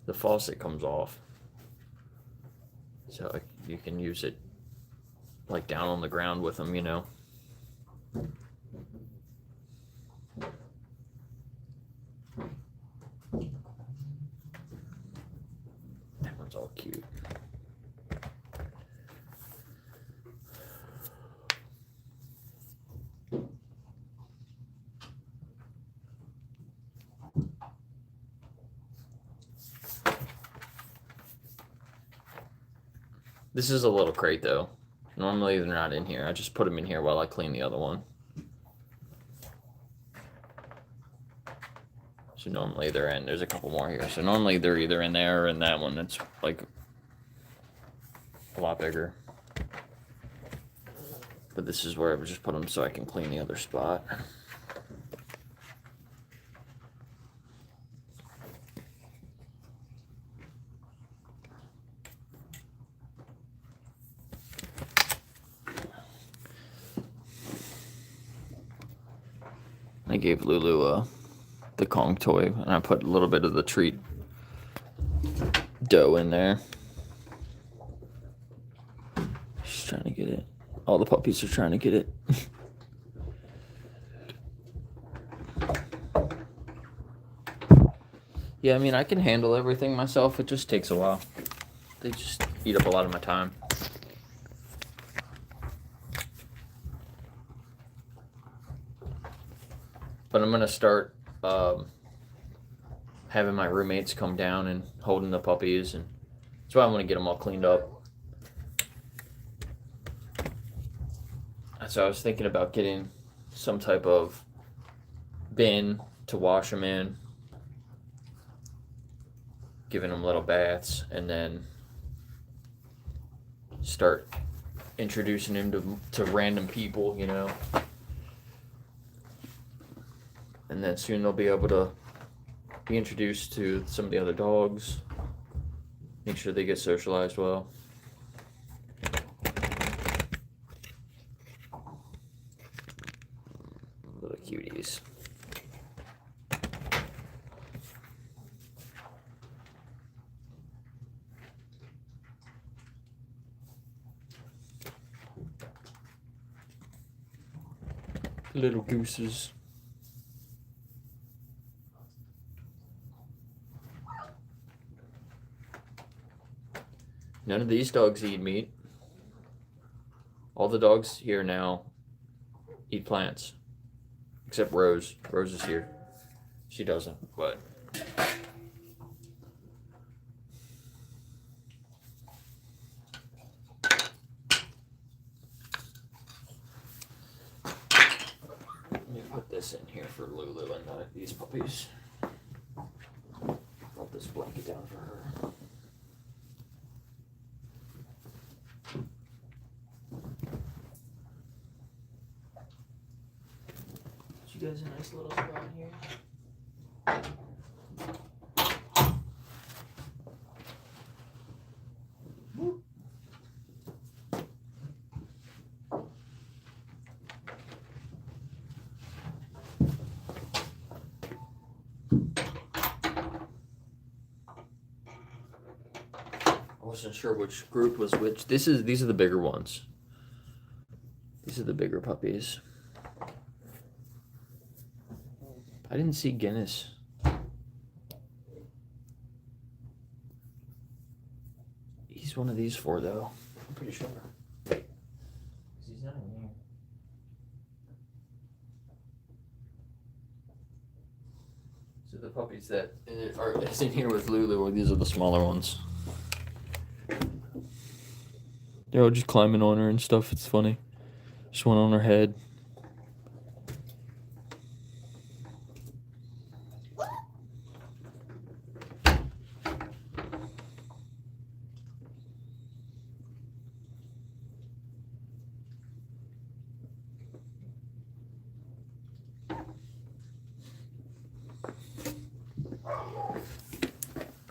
The faucet comes off, so you can use it like down on the ground with them, you know. That one's all cute. This is a little crate though. Normally they're not in here. I just put them in here while I clean the other one. So normally they're in. There's a couple more here. So normally they're either in there or in that one. That's like a lot bigger. But this is where I just put them so I can clean the other spot. I gave Lulu the Kong toy, and I put a little bit of the treat dough in there. She's trying to get it. All the puppies are trying to get it. Yeah, I mean, I can handle everything myself. It just takes a while. They just eat up a lot of my time. But I'm going to start having my roommates come down and holding the puppies. And that's why I want to get them all cleaned up. So I was thinking about getting some type of bin to wash them in, giving them little baths, and then start introducing them to random people, you know. And then soon they'll be able to be introduced to some of the other dogs, make sure they get socialized well. Little cuties. Little gooses. None of these dogs eat meat. All the dogs here now eat plants. Except Rose. Rose is here. She doesn't, but... Let me put this in here for Lulu and these puppies. Put this blanket down for her. You guys a nice little spot here. Woo. I wasn't sure which group was which. These are the bigger ones. These are the bigger puppies. I didn't see Guinness. He's one of these four, though. I'm pretty sure. Because he's not in here. So the puppies that are in here with Lulu, or these are the smaller ones. They're all just climbing on her and stuff. It's funny. Just one on her head.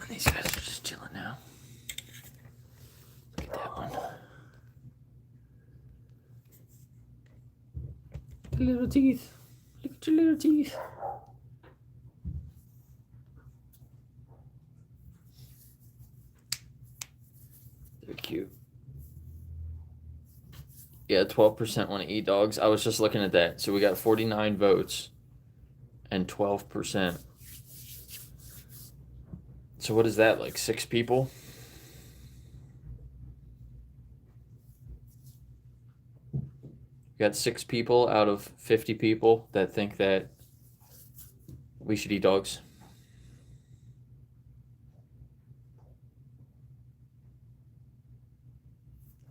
These guys are just chilling now. Look at that one. Little teeth. Look at your little teeth. Yeah, 12% want to eat dogs. I was just looking at that. So we got 49 votes and 12%. So what is that, like 6 people? We got 6 people out of 50 people that think that we should eat dogs.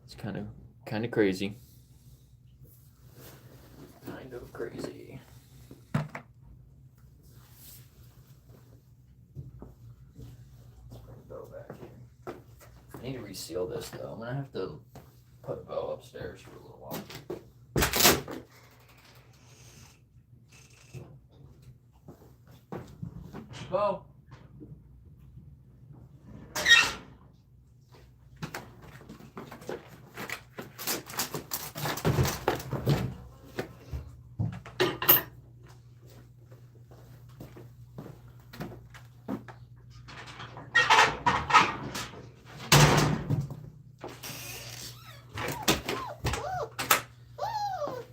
It's kind of crazy. Kind of crazy. Let's bring Bo back here. I need to reseal this though. I'm gonna have to put Bo upstairs for a little while. Bo.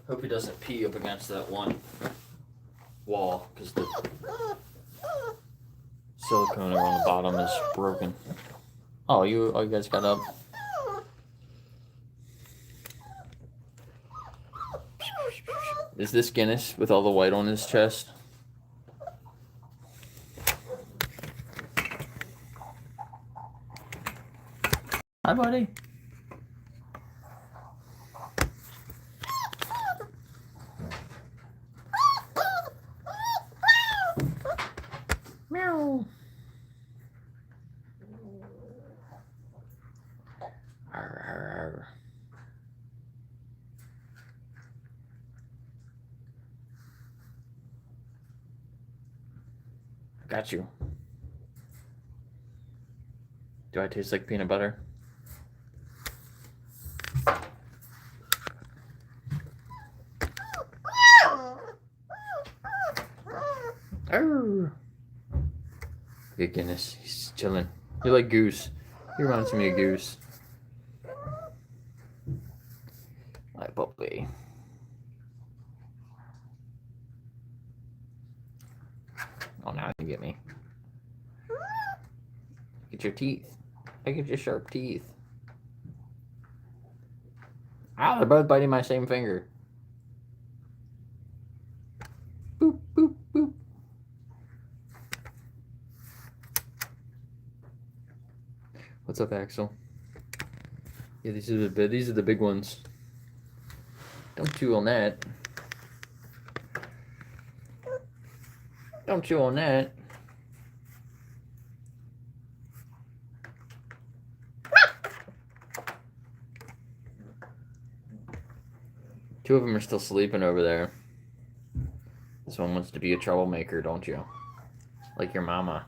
Hope he doesn't pee up against that one wall because the silicone around the bottom is broken. Oh, you guys got up. Is this Guinness with all the white on his chest? Hi, buddy. Meow. Arr, arr, arr. Got you. Do I taste like peanut butter? Arr. Good Guinness, he's chilling. You're like Goose. He reminds me of Goose. My puppy. Oh, now you get me. Get your teeth. Look at your sharp teeth. Ow, they're both biting my same finger. Boop, boop, boop. What's up, Axel? Yeah, these are the big ones. Don't chew on that. Don't chew on that. Two of them are still sleeping over there. This one wants to be a troublemaker, don't you? Like your mama.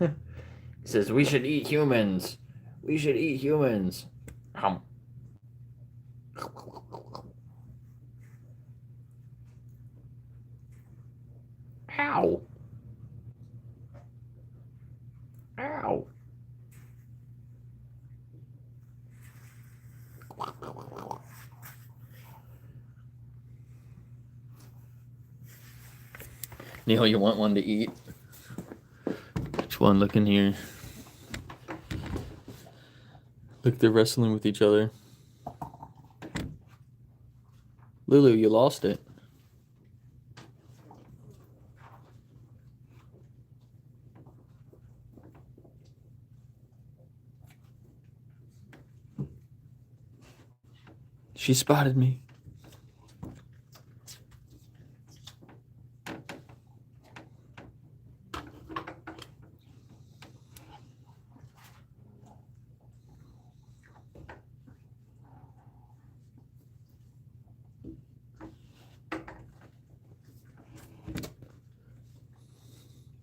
He says, we should eat humans. We should eat humans. Ow. Ow. Ow. Neil, you want one to eat? Which one? Look in here. Look, they're wrestling with each other. Lulu, you lost it. She spotted me.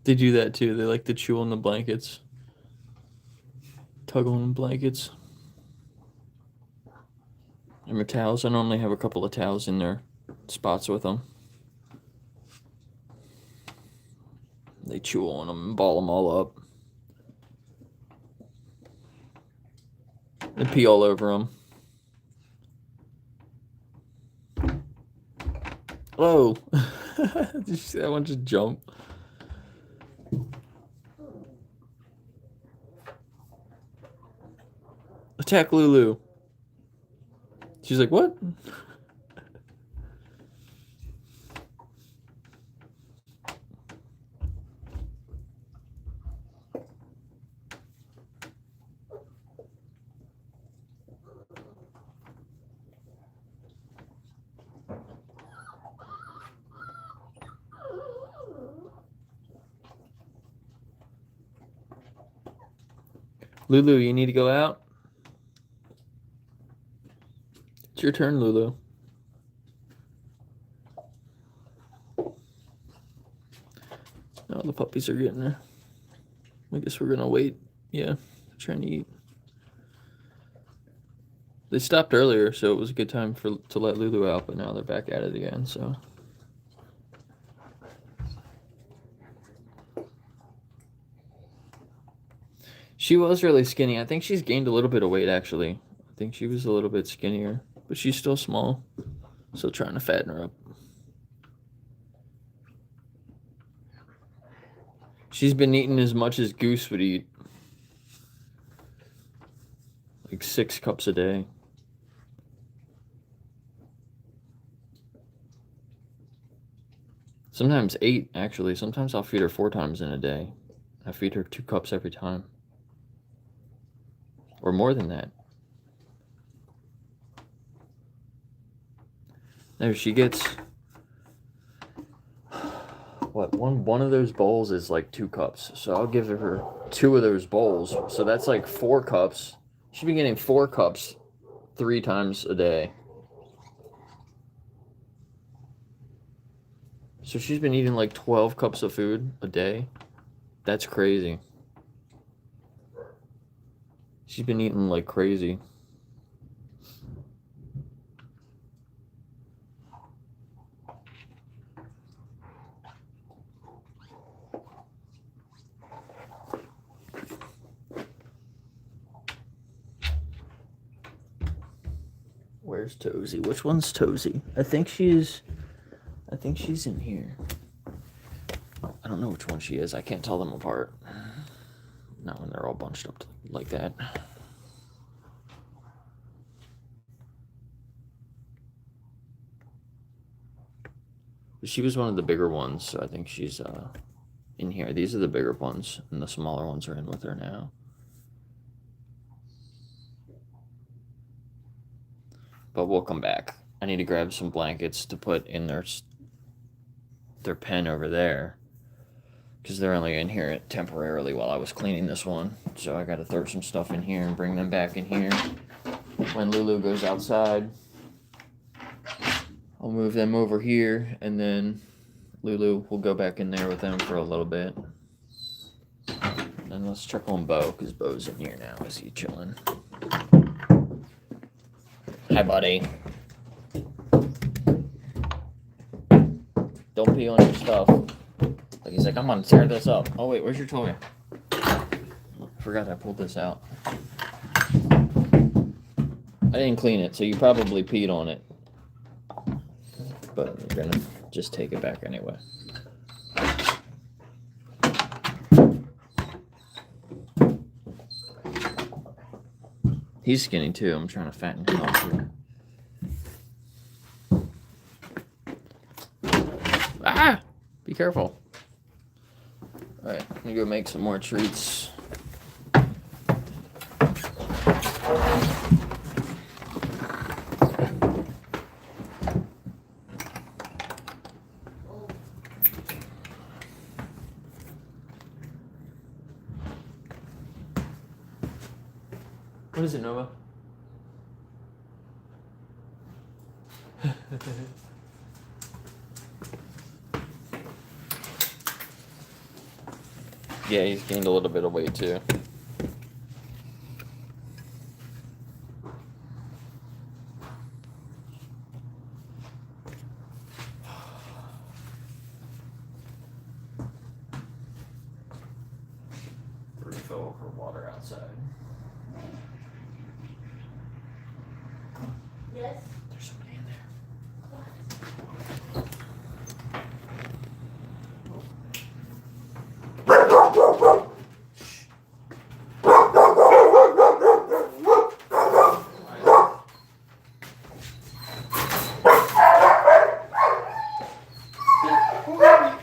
They do that too. They like to chew on the blankets. Tug on the blankets. And the towels. I normally have a couple of towels in their spots with them. They chew on them and ball them all up. They pee all over them. Hello. Did you see that one just jump? Attack Lulu. She's like, what? Lulu, you need to go out? It's your turn, Lulu. Oh, the puppies are getting there. I guess we're gonna wait. Yeah, they're trying to eat. They stopped earlier, so it was a good time to let Lulu out, but now they're back at it again, so. She was really skinny. I think she's gained a little bit of weight, actually. I think she was a little bit skinnier, but she's still small. Still trying to fatten her up. She's been eating as much as Goose would eat. Like 6 cups a day. Sometimes 8, actually. Sometimes I'll feed her 4 times in a day. I feed her 2 cups every time. Or more than that. There she gets. What, one of those bowls is like 2 cups. So I'll give her 2 of those bowls. So that's like 4 cups. She's been getting 4 cups 3 times a day. So she's been eating like 12 cups of food a day. That's crazy. She's been eating like crazy. Where's Tozy? Which one's Tozy? I think she's in here. I don't know which one she is. I can't tell them apart. Not when they're all bunched up like that. She was one of the bigger ones, so I think she's in here. These are the bigger ones, and the smaller ones are in with her now. But we'll come back. I need to grab some blankets to put in their pen over there, because they're only in here temporarily while I was cleaning this one. So I got to throw some stuff in here and bring them back in here when Lulu goes outside. I'll move them over here, and then Lulu will go back in there with them for a little bit. And let's check on Bo, because Bo's in here now. Is he chilling? Hi, buddy. Don't pee on your stuff. Like he's like, I'm gonna tear this up. Oh wait, where's your toy? I forgot I pulled this out. I didn't clean it, so you probably peed on it. But we're gonna just take it back anyway. He's skinny too. I'm trying to fatten him up here. Ah! Be careful. Alright, I'm gonna go make some more treats. What is it, Nova? Yeah, he's gained a little bit of weight too. outside. Yes. There's somebody in there.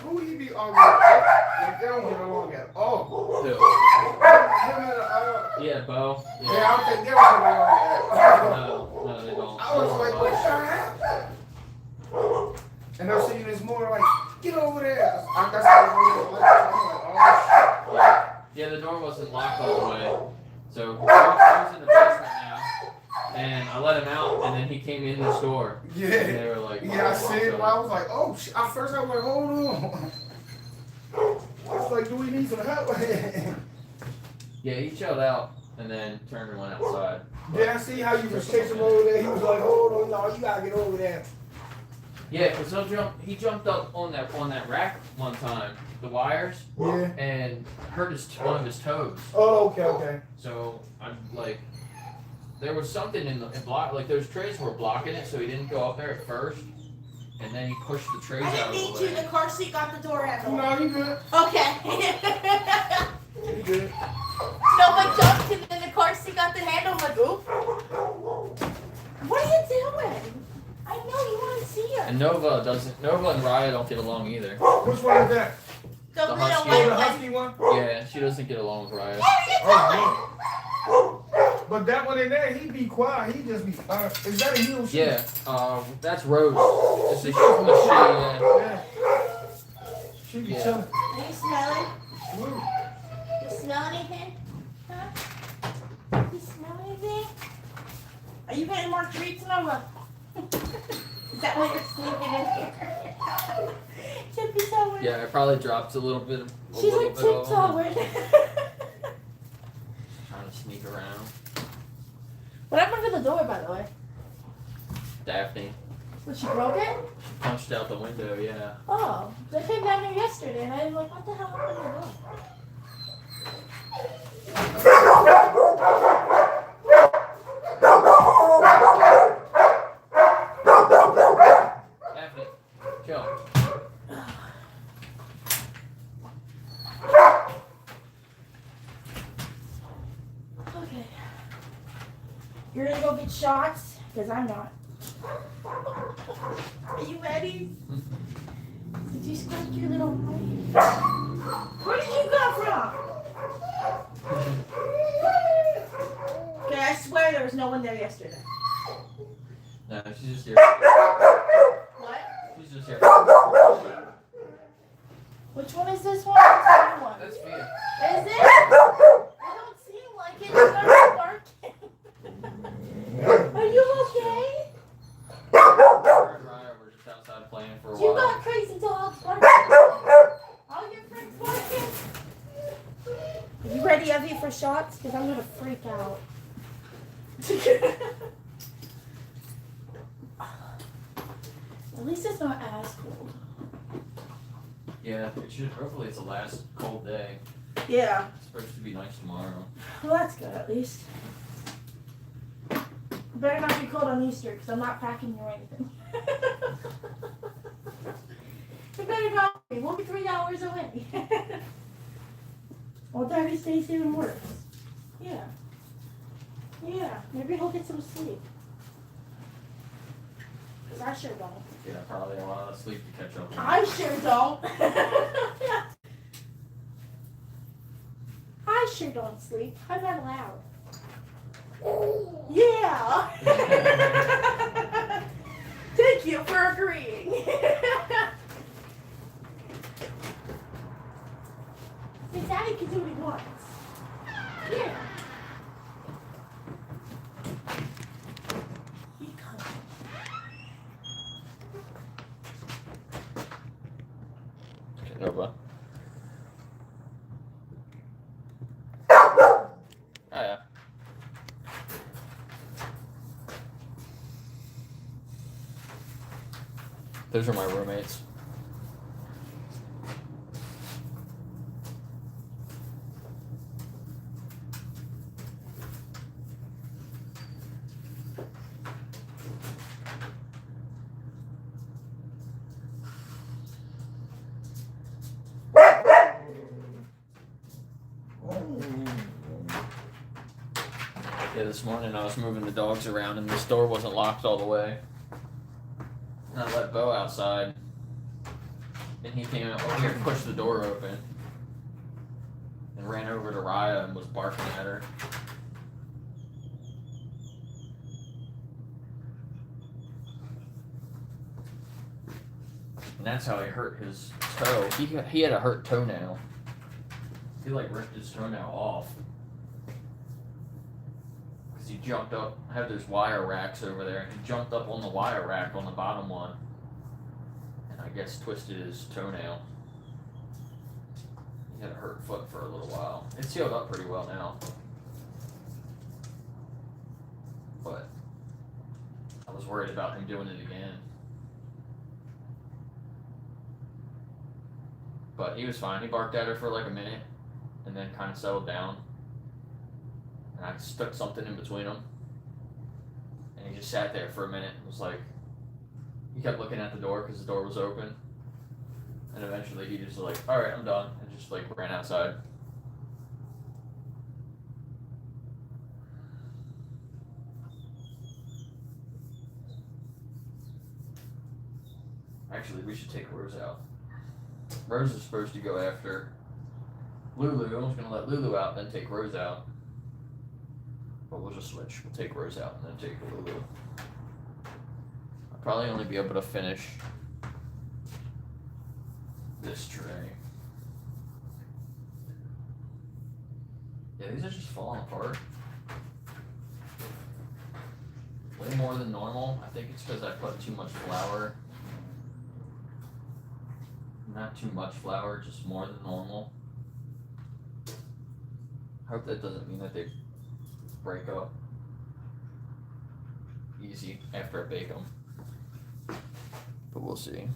Who he be arguing with? Like, they don't get along at all. Who? Him and, Yeah, Bo. yeah, I don't think they don't get along at all. No, they don't. I was like, what's that? And they're saying it's more like, get over there. That's how I'm like, oh, Yeah, the door wasn't locked all the way. So he was in the basement now. And I let him out, and then he came in this door. shit. And Yeah. they were like, Yeah, I see it. I was like, oh, shit. At first I went, hold on. I was like, do we need some help? Yeah, he chilled out, and then turned and went outside. Did I see how you was chasing him over there? He was like, hold on, no, you gotta get over there. Yeah, because he jumped up on that rack one time, the wires, Yeah. and hurt one of his toes. Oh, okay. So I'm like, there was something in block, like those trays were blocking it, so he didn't go up there at first, and then he pushed the trays I out didn't of need the you. way. The car seat got the door handle. No, you good. Okay. You good. No, I jumped and then the car seat got the handle. I'm like, oop. What are you doing? I know you want to see her. And Nova and Raya don't get along either. Which one is that? The the little husky. white The one. husky one? Yeah, she doesn't get along with Raya. What are you doing? Oh, no. But that one in there, he be quiet. He just be. Is that a he or she? Yeah, that's Rose. It's a she from a she, yeah. Yeah. She be Yeah. chilling. Are you smelling? Ooh. You smell anything? Huh? You smell anything? Are you getting more treats, Nova? Is that why you're sleeping in here? Should be so weird. Yeah, it probably dropped a little bit. She's like tiptoeing. Trying to sneak around. What happened to the door, by the way? Daphne. Was she broken? She punched out the window, yeah. Oh, they came down here yesterday, and I was like, what the hell happened to the door? Daphne, chill. Okay. You're gonna go get shots? Because I'm not. Are you ready? Did you scratch your little eye? Where did you come from? Okay, I swear there was no one there yesterday. No, she's just here. What? She's just here. Which one is this one? What's the other one? That's Fia. Is it? I don't seem like it. You started barking. Are you okay? Her and Ryan were just outside playing for a You while. got crazy dogs barking. All your friends barking. Are you ready, Evie, for shots? Because I'm going to freak out. At least it's not as cold. Yeah, it should. Hopefully, it's the last cold day. Yeah. It's supposed to be nice tomorrow. Well, that's good, at least. It better not be cold on Easter, because I'm not packing you or anything. It better not be. We'll be 3 hours away. Well, Daddy stays even worse. Yeah. Yeah, maybe he'll get some sleep. Because I sure don't. Yeah, probably a lot of sleep to catch up on. I sure don't. I sure don't sleep. I'm not allowed. Yeah. Thank you for agreeing. See, Daddy can do what he wants. Yeah. He comes. Okay, Nova. Oh, yeah. Those are my roommates. Yeah, this morning I was moving the dogs around and this door wasn't locked all the way. And I let Bo outside. And he came over here and pushed the door open. And ran over to Raya and was barking at her. And that's how he hurt his toe. He had a hurt toenail. He like ripped his toenail off. Because he jumped up. I have those wire racks over there. He jumped up on the wire rack on the bottom one. And I guess twisted his toenail. He had a hurt foot for a little while. It's healed up pretty well now. But I was worried about him doing it again. But he was fine. He barked at her for like a minute and then kind of settled down. And I stuck something in between them. And he just sat there for a minute and was like, he kept looking at the door because the door was open. And eventually he just was like, alright, I'm done. And just like ran outside. Actually, we should take Rose out. Rose is supposed to go after Lulu. I was going to let Lulu out, then take Rose out. But we'll just switch. We'll take Rose out and then take Lulu. I'll probably only be able to finish this tray. Yeah, these are just falling apart. Way more than normal. I think it's because I put too much flour. Not too much flour, just more than normal. I hope that doesn't mean that they break up easy after I bake them. But we'll see.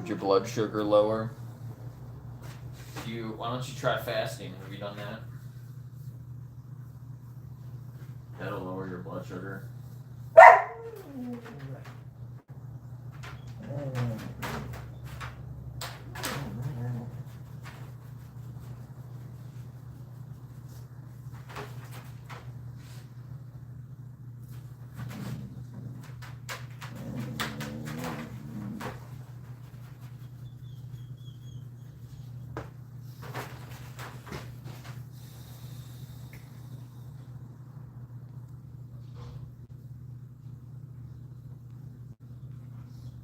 Your blood sugar lower. Why don't you try fasting? Have you done that? That'll lower your blood sugar.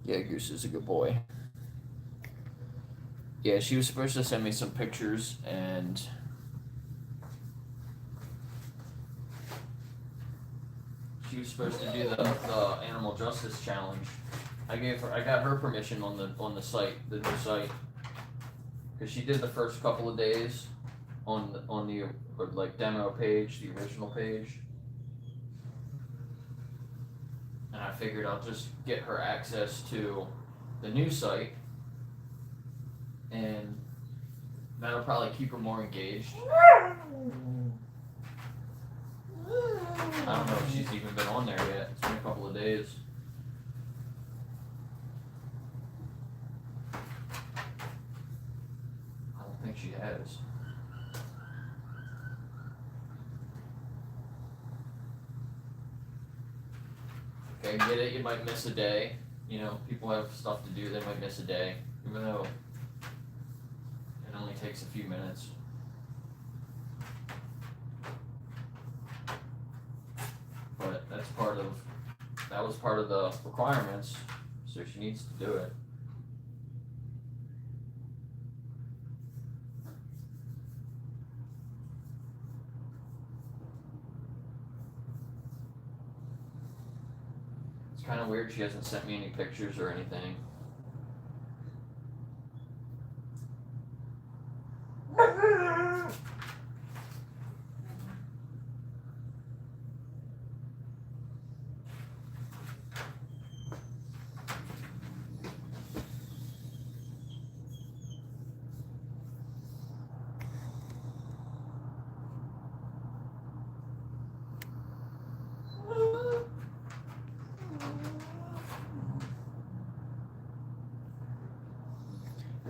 Yeah, Goose is a good boy. Yeah, she was supposed to send me some pictures and she was supposed to do the animal justice challenge. I got her permission on the site, the new site, because she did the first couple of days on the like demo page, the original page. And I figured I'll just get her access to the new site, and that'll probably keep her more engaged. I don't know if she's even been on there yet. It's been a couple of days. I don't think she has. Okay, get it? You might miss a day. You know, people have stuff to do, they might miss a day. Even though it only takes a few minutes. But that was part of the requirements, so she needs to do it. It's kind of weird she hasn't sent me any pictures or anything.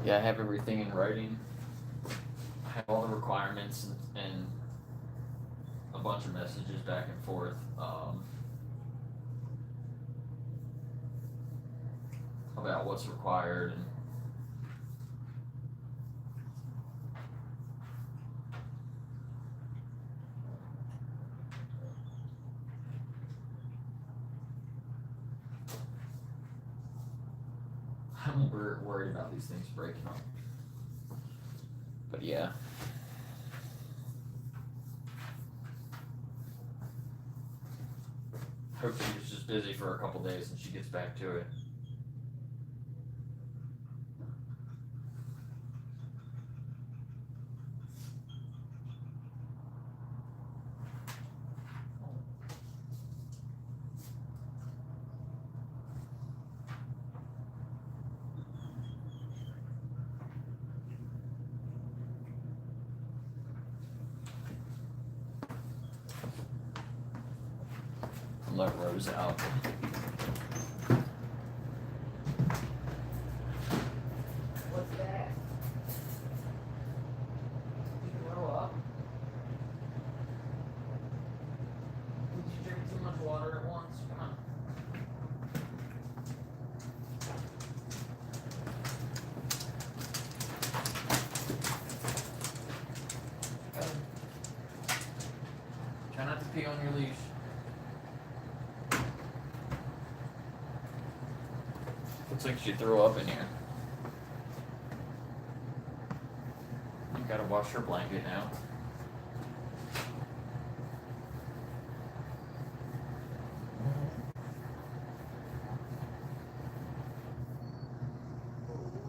Yeah, I have everything in writing. I have all the requirements and a bunch of messages back and forth. About what's required and I'm worried about these things breaking up. But yeah. Hopefully she's just busy for a couple days and she gets back to it. Let Rose out. What's that? Did you throw up? Did you drink too much water at once? Come on. Try not to pee on your leash. Looks like she threw up in here. You gotta wash her blanket now.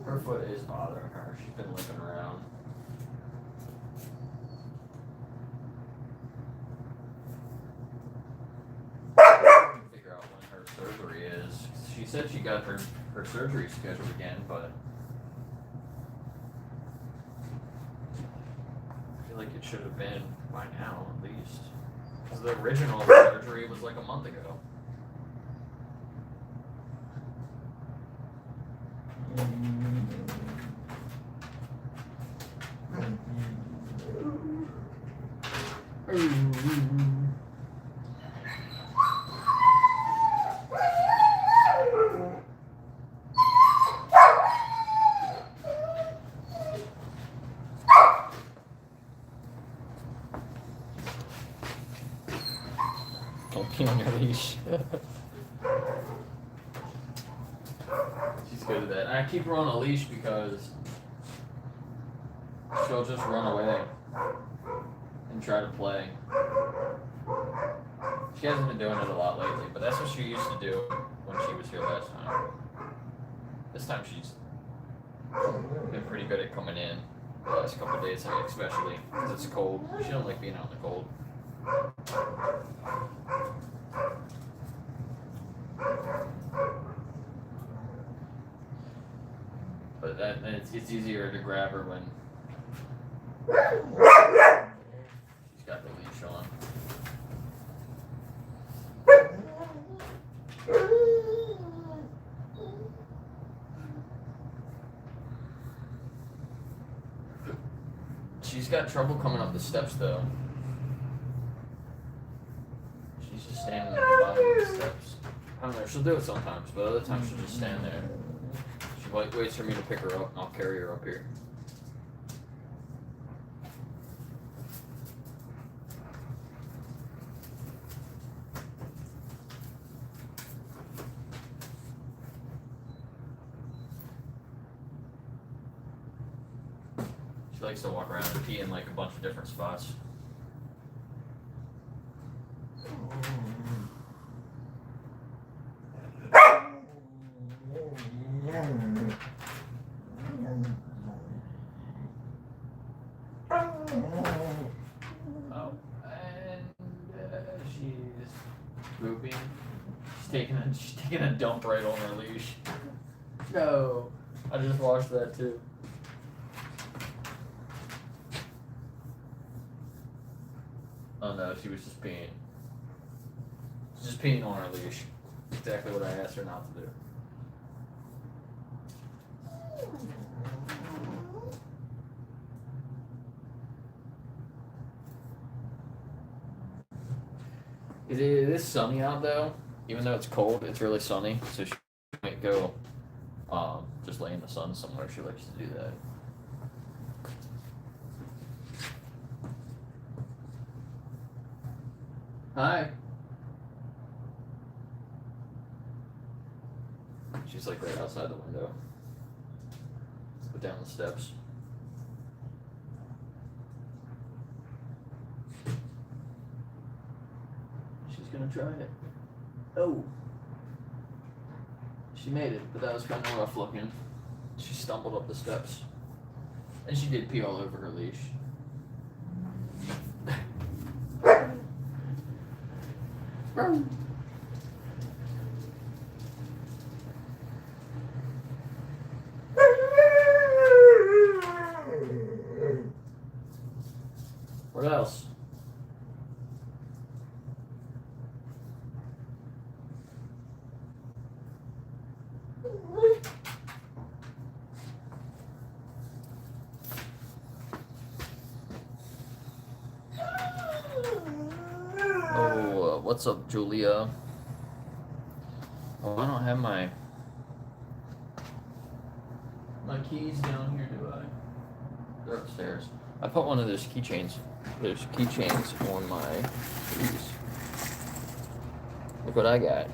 Her foot is bothering her. She's been limping around. Figure out when her surgery is. She said she got her surgery scheduled again, but I feel like it should have been by now at least. Because the original surgery was like a month ago. Don't pee on your leash. She's good at that. I keep her on a leash because she'll just run away and try to play. She hasn't been doing it a lot lately, but that's what she used to do when she was here last time. This time she's been pretty good at coming in the last couple of days, especially because it's cold. She don't like being out in the cold. But it's easier to grab her when she's got the leash on. She's got trouble coming up the steps though. She's just standing at the bottom of the steps. I don't know, she'll do it sometimes, but other times she'll just stand there. She waits for me to pick her up and I'll carry her up here. She likes to walk around and pee in like a bunch of different spots. Oh, and she's pooping. She's taking a dump right on her leash. No, I just watched that too. Oh no, she was just peeing. She's just peeing on her leash. Exactly what I asked her not to do. Because it is sunny out though. Even though it's cold, it's really sunny. So she might go just lay in the sun somewhere. She likes to do that. Hi. She's like right outside the window. Put down the steps. She's gonna try it. Oh. She made it, but that was kind of rough looking. She stumbled up the steps. And she did pee all over her leash. What else? Oh, what's up, Julia? Oh, I don't have my keys down here, do I? They're upstairs. I put one of those keychains. There's keychains on my keys. Look what I got.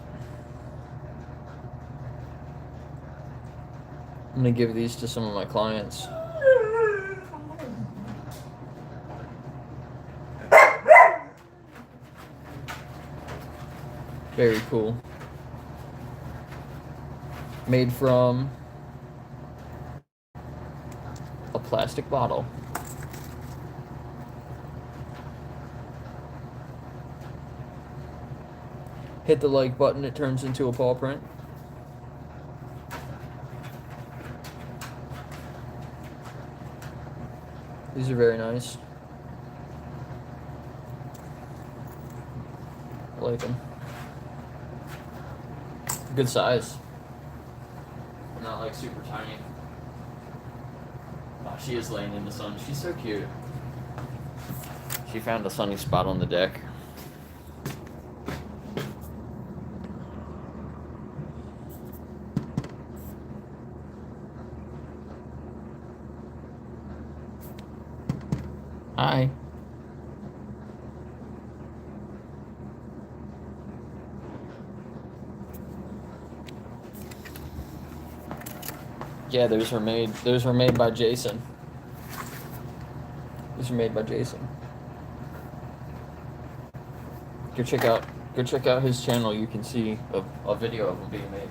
I'm gonna give these to some of my clients. Very cool. Made from a plastic bottle. Hit the like button, it turns into a paw print. These are very nice. I like them. Good size. Not like super tiny. Oh, she is laying in the sun. She's so cute. She found a sunny spot on the deck. Hi. Yeah, those were made by Jason. These are made by Jason. Go check out his channel. You can see a video of them being made.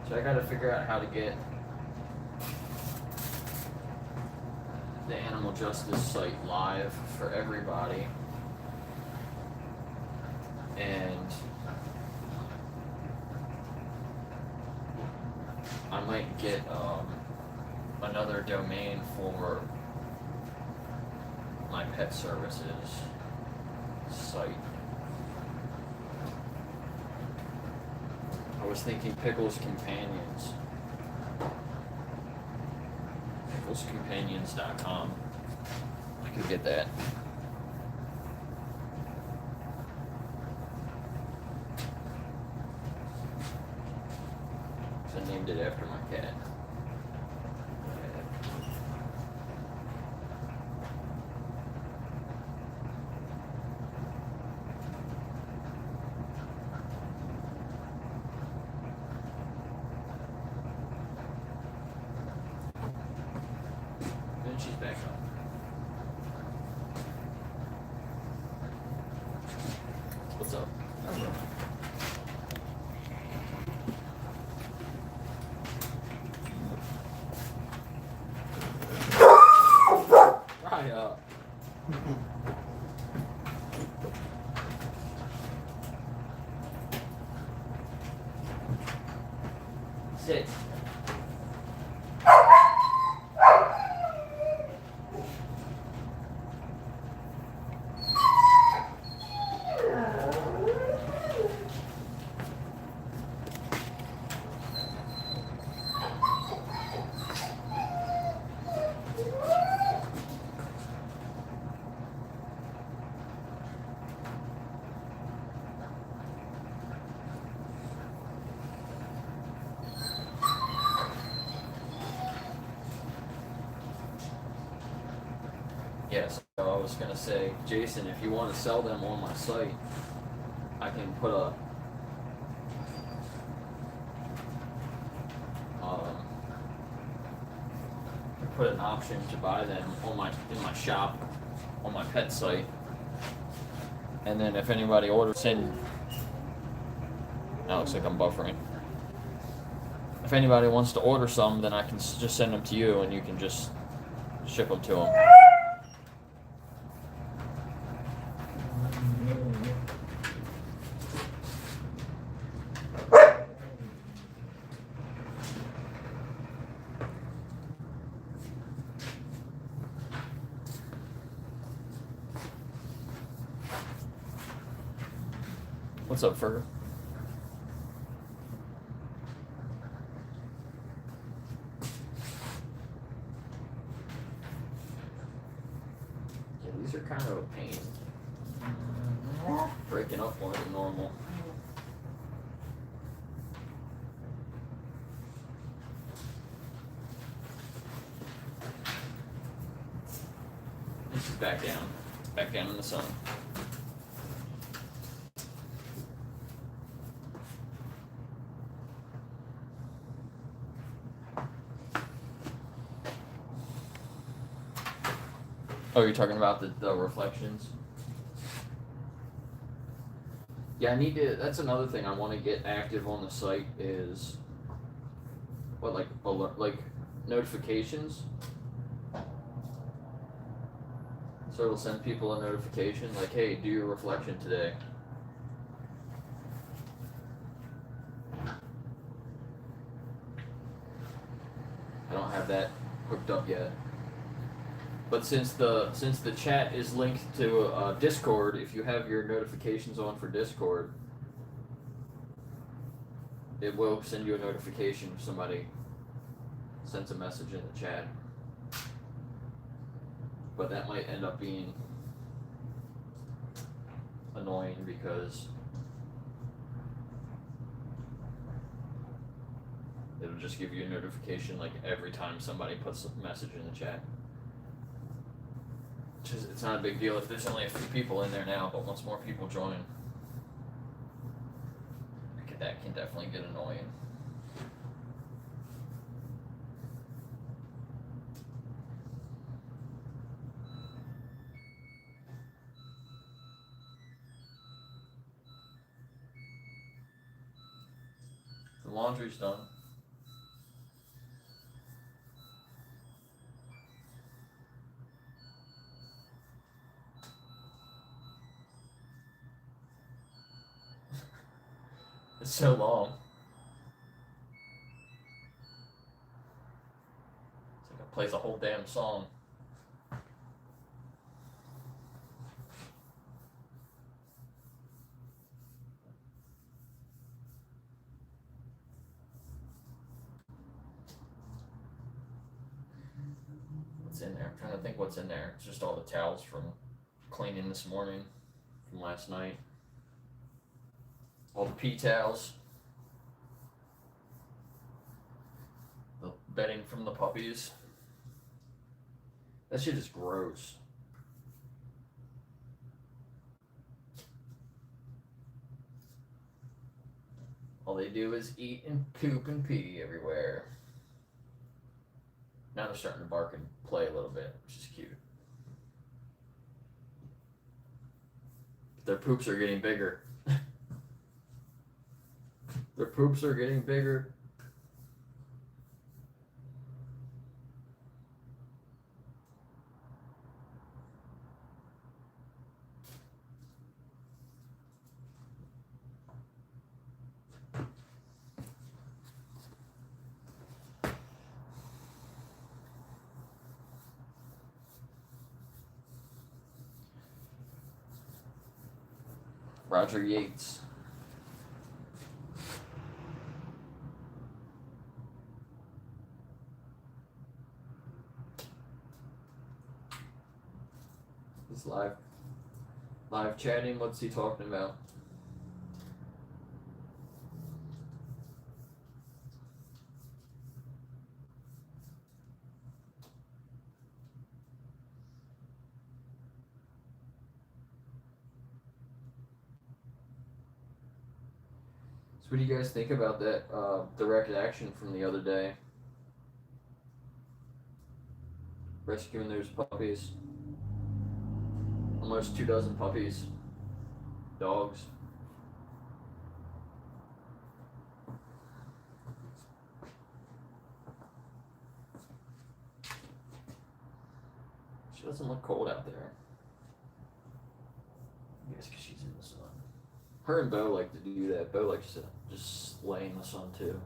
So I gotta figure out how to get the animal justice site live for everybody. And I might get another domain for my pet services site. I was thinking Pickles Companions. PicklesCompanions.com. I could get that. So I named it after my cat. She's back up. What's up? Right up. Sit. gonna say, Jason, if you want to sell them on my site, I can put a an option to buy them on in my shop on my pet site, and then if anybody orders, that looks like I'm buffering. If anybody wants to order some, then I can just send them to you, and you can just ship them to them. What's up, Ferg? Yeah, these are kind of a pain. Breaking up more than normal. This is back down in the sun. Oh, you're talking about the reflections? Yeah, I need to, that's another thing I want to get active on the site is, what, like, alert, like, notifications? So it'll send people a notification, like, hey, do your reflection today. I don't have that hooked up yet. But since the chat is linked to Discord, if you have your notifications on for Discord, it will send you a notification if somebody sends a message in the chat. But that might end up being annoying because it'll just give you a notification like every time somebody puts a message in the chat. It's not a big deal if there's only a few people in there now, but once more people join, that can definitely get annoying. The laundry's done. It's so long. It's like it plays a whole damn song. What's in there? I'm trying to think what's in there. It's just all the towels from cleaning this morning, from last night. All the pee towels. The bedding from the puppies. That shit is gross. All they do is eat and poop and pee everywhere. Now they're starting to bark and play a little bit, which is cute. Their poops are getting bigger. Their poops are getting bigger. Roger Yates. He's live chatting. What's he talking about? So what do you guys think about that direct action from the other day? Rescuing those puppies. Almost 24 puppies. Dogs. She doesn't look cold out there. I guess because she's in the sun. Her and Bo like to do that. Bo likes to just lay in the sun too.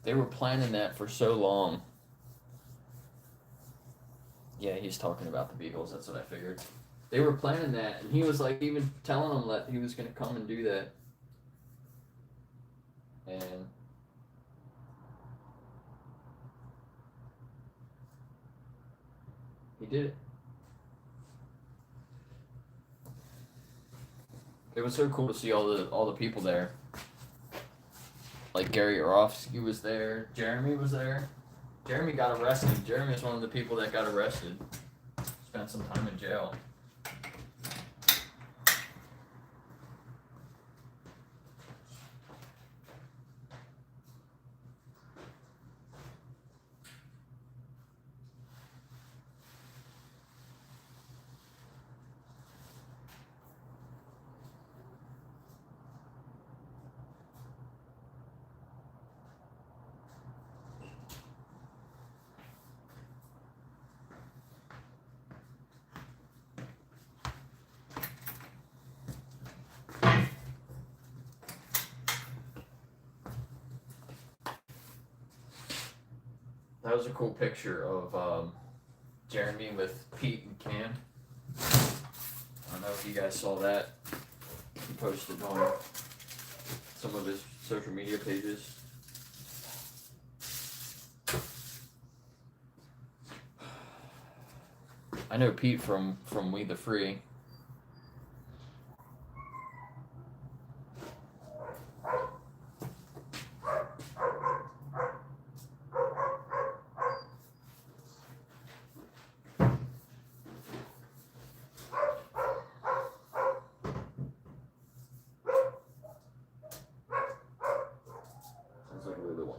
They were planning that for so long. Yeah, he's talking about the Beagles, that's what I figured. They were planning that, and he was like even telling them that he was going to come and do that. And he did it. It was so cool to see all the people there. Like Gary Orofsky was there. Jeremy was there. Jeremy got arrested. Jeremy was one of the people that got arrested. Spent some time in jail. That was a cool picture of Jeremy with Pete and Cam. I don't know if you guys saw that. He posted on some of his social media pages. I know Pete from We the Free.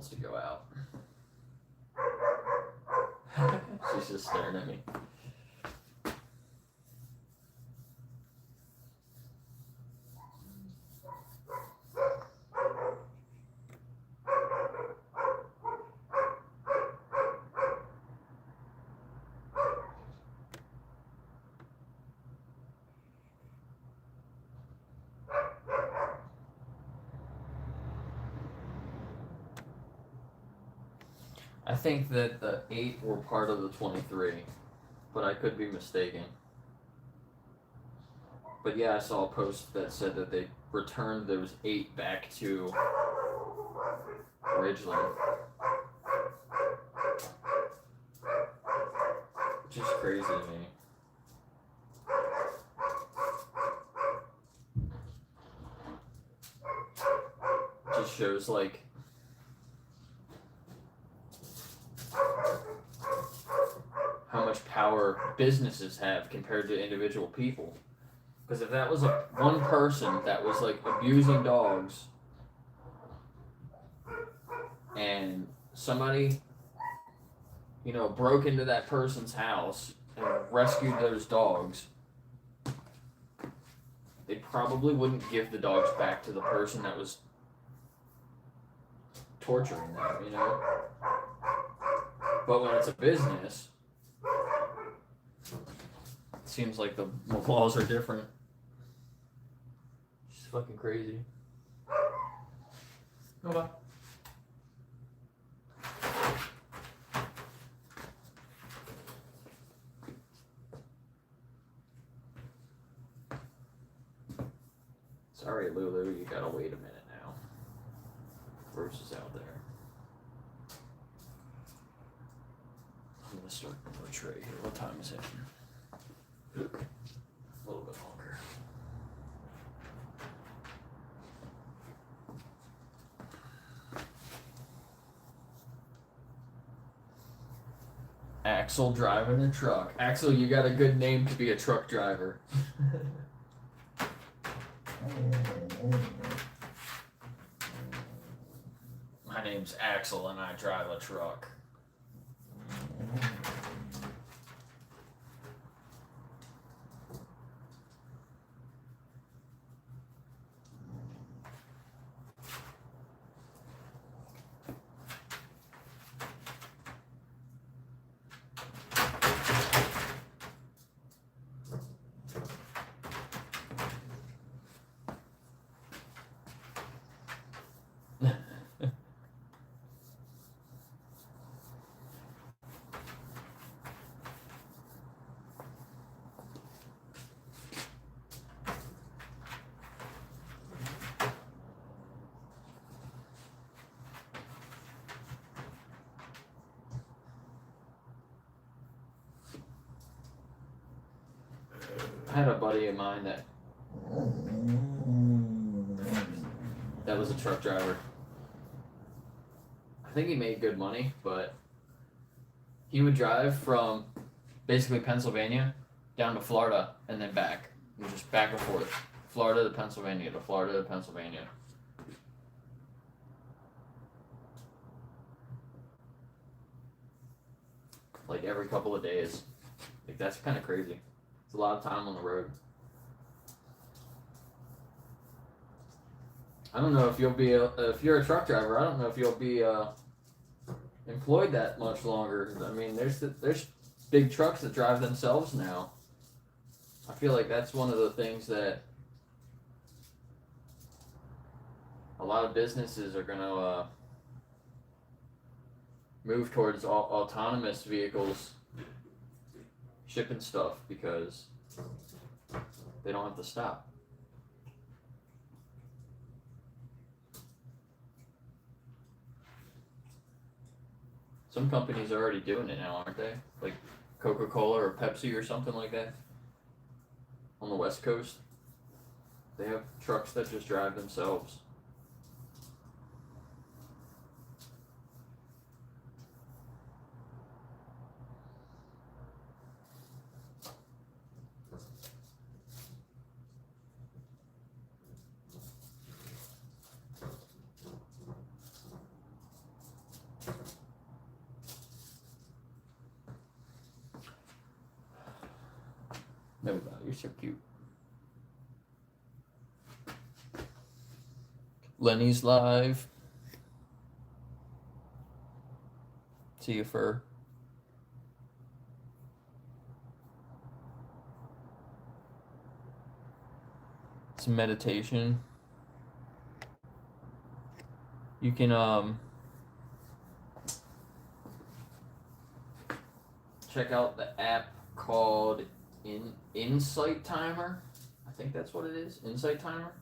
To go out. She's just staring at me. I think that the 8 were part of the 23, but I could be mistaken. But yeah, I saw a post that said that they returned those 8 back to Ridgeland. Which is crazy to me. It just shows like how much power businesses have compared to individual people. Because if that was one person that was like abusing dogs, and somebody, broke into that person's house and rescued those dogs, they probably wouldn't give the dogs back to the person that was torturing them, But when it's a business, it seems like the laws are different. It's fucking crazy. Hold on. Sorry, Lulu, you gotta wait a minute now. Bruce is out there. I'm gonna start the tray here. What time is it? A little bit longer. Axel driving a truck. Axel, you got a good name to be a truck driver. My name's Axel and I drive a truck. I had a buddy of mine that was a truck driver. I think he made good money, but he would drive from basically Pennsylvania down to Florida and then back. He was just back and forth. Florida to Pennsylvania to Florida to Pennsylvania. Like every couple of days. Like that's kind of crazy. It's a lot of time on the road. I don't know if you'll be if you're a truck driver. I don't know if you'll be employed that much longer. I mean, there's big trucks that drive themselves now. I feel like that's one of the things that a lot of businesses are gonna move towards autonomous vehicles shipping stuff because they don't have to stop. Some companies are already doing it now, aren't they? Like Coca-Cola or Pepsi or something like that. On the West Coast, they have trucks that just drive themselves. No, you're so cute. Lenny's live. See you, fur. Some meditation. You can check out the app called Insight Timer. I think that's what it is. Insight Timer.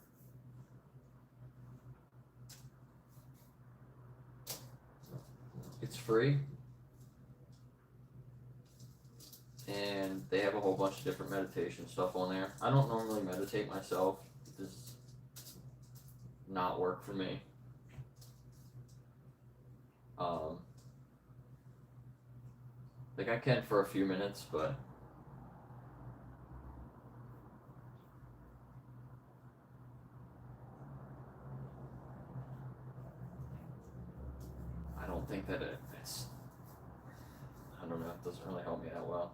It's free. And they have a whole bunch of different meditation stuff on there. I don't normally meditate myself. It does not work for me. Like I can for a few minutes, but I don't think that it's, I don't know, it doesn't really help me that well.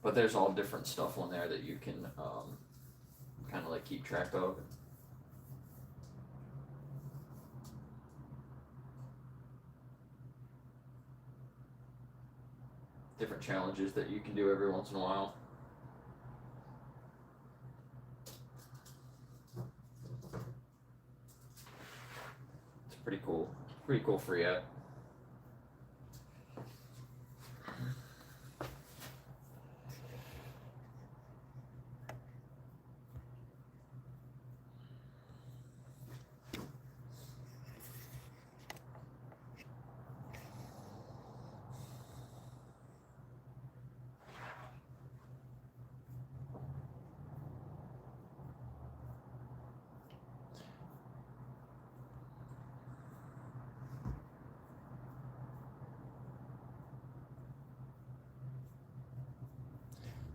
But there's all different stuff on there that you can kind of like keep track of. Different challenges that you can do every once in a while. It's pretty cool. Pretty cool free app.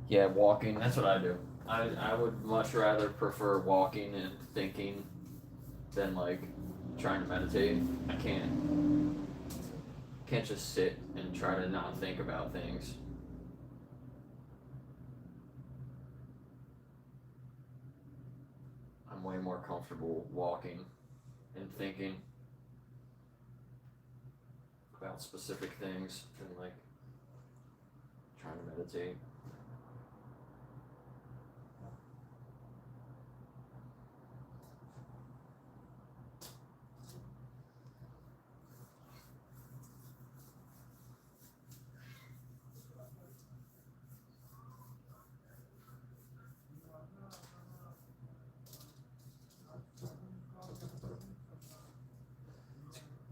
Yeah, walking. That's what I do. I would much rather prefer walking and thinking than like trying to meditate. I can't just sit and try to not think about things. I'm way more comfortable walking and thinking about specific things than like trying to meditate.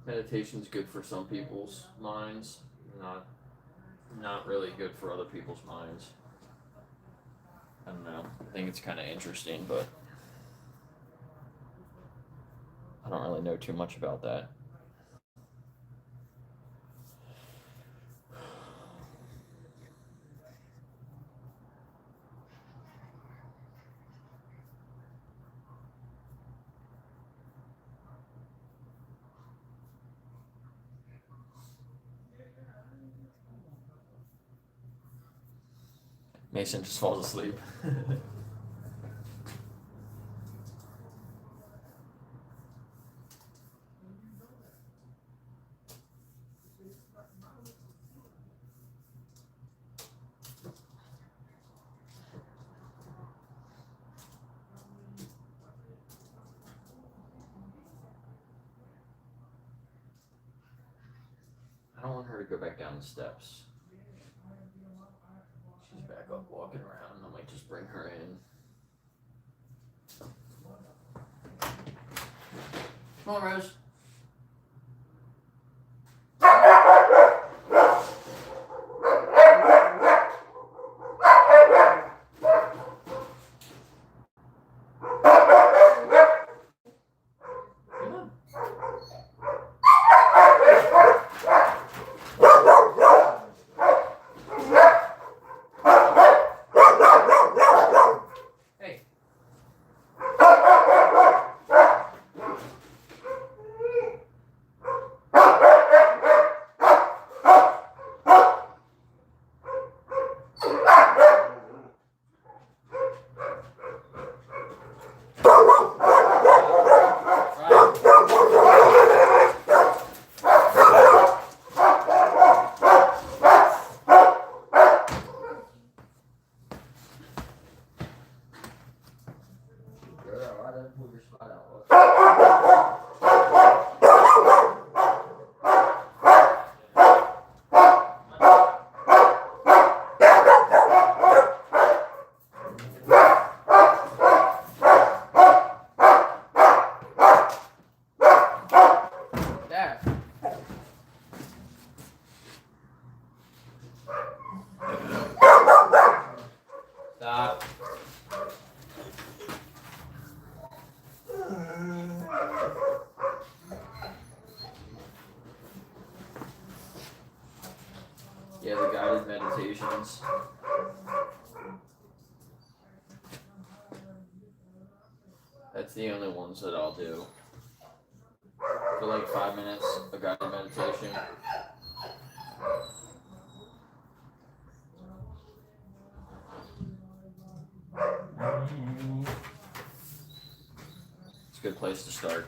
Meditation's good for some people's minds, not really good for other people's minds. I don't know. I think it's kind of interesting, but I don't really know too much about that. Mason just falls asleep. I don't want her to go back down the steps. She's back up walking around. I might just bring her in. Come on, Rose. Stop. Yeah, the guided meditations. That's the only ones that I'll do. For like 5 minutes, a guided meditation. It's a good place to start.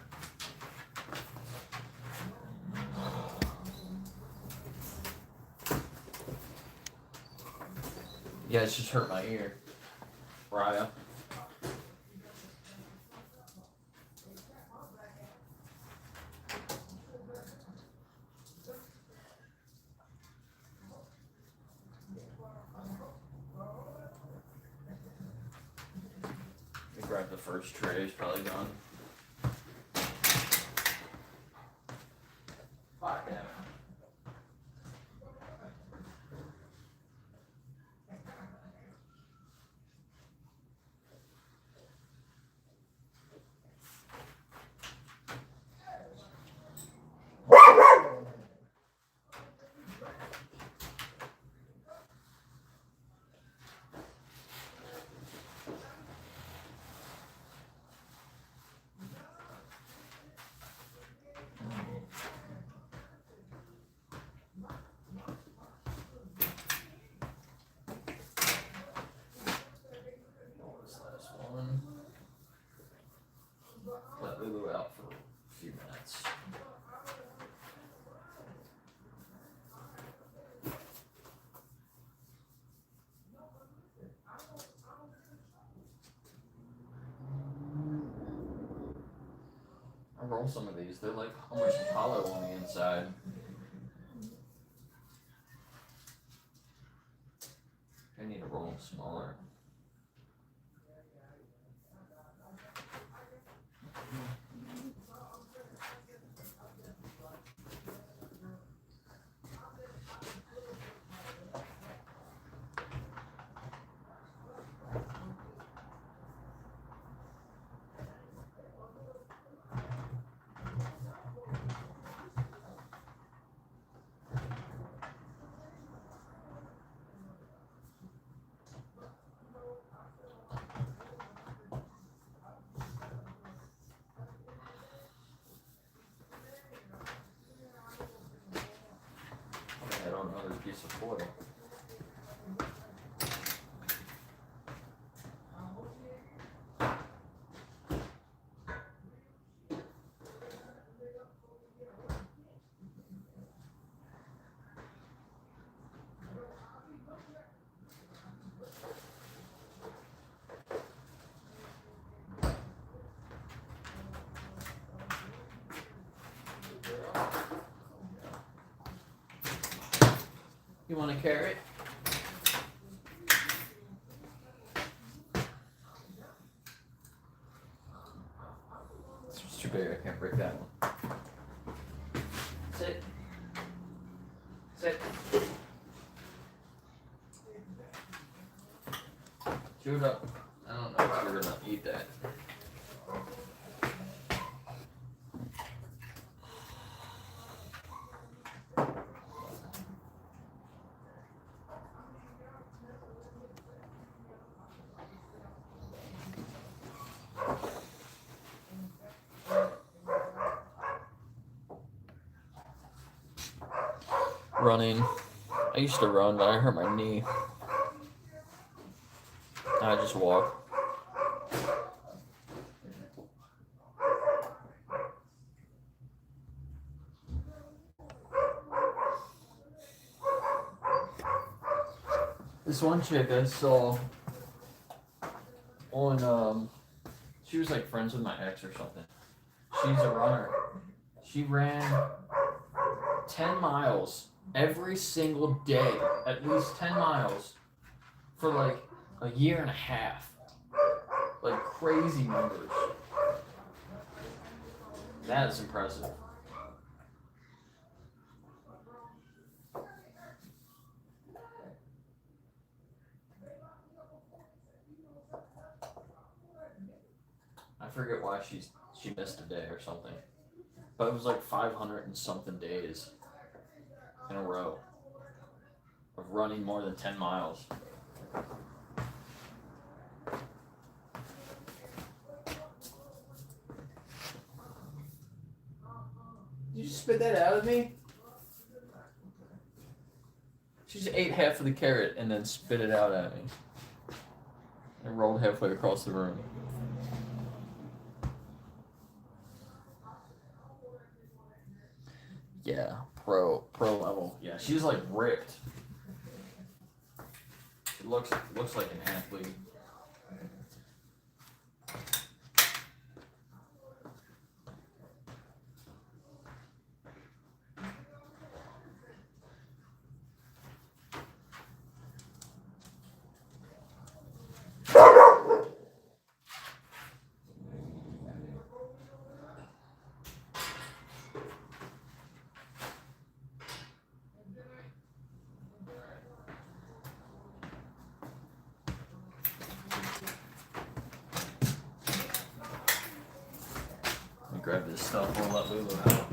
You guys just hurt my ear. Raya. Let me grab the first tray, it's probably gone. Fuck yeah. roll some of these. They're like almost hollow on the inside. I need to roll them smaller. I don't know this piece of foil. You want a carrot? It's too big, I can't break that one. Sit. Sit. Chew it up. I don't know if you're gonna eat that. Running. I used to run, but I hurt my knee. I just walk. This one chick I saw on, she was like friends with my ex or something. She's a runner. She ran 10 miles every single day, at least 10 miles for like a year and a half. Like crazy numbers. That is impressive. I forget why she missed a day or something. But it was like 500 and something days in a row of running more than 10 miles. Did you spit that out of me? She just ate half of the carrot and then spit it out at me. And rolled halfway across the room. Yeah, pro level. Yeah, she's like ripped. She looks like an athlete. Grab this stuff, we'll let Lulu out.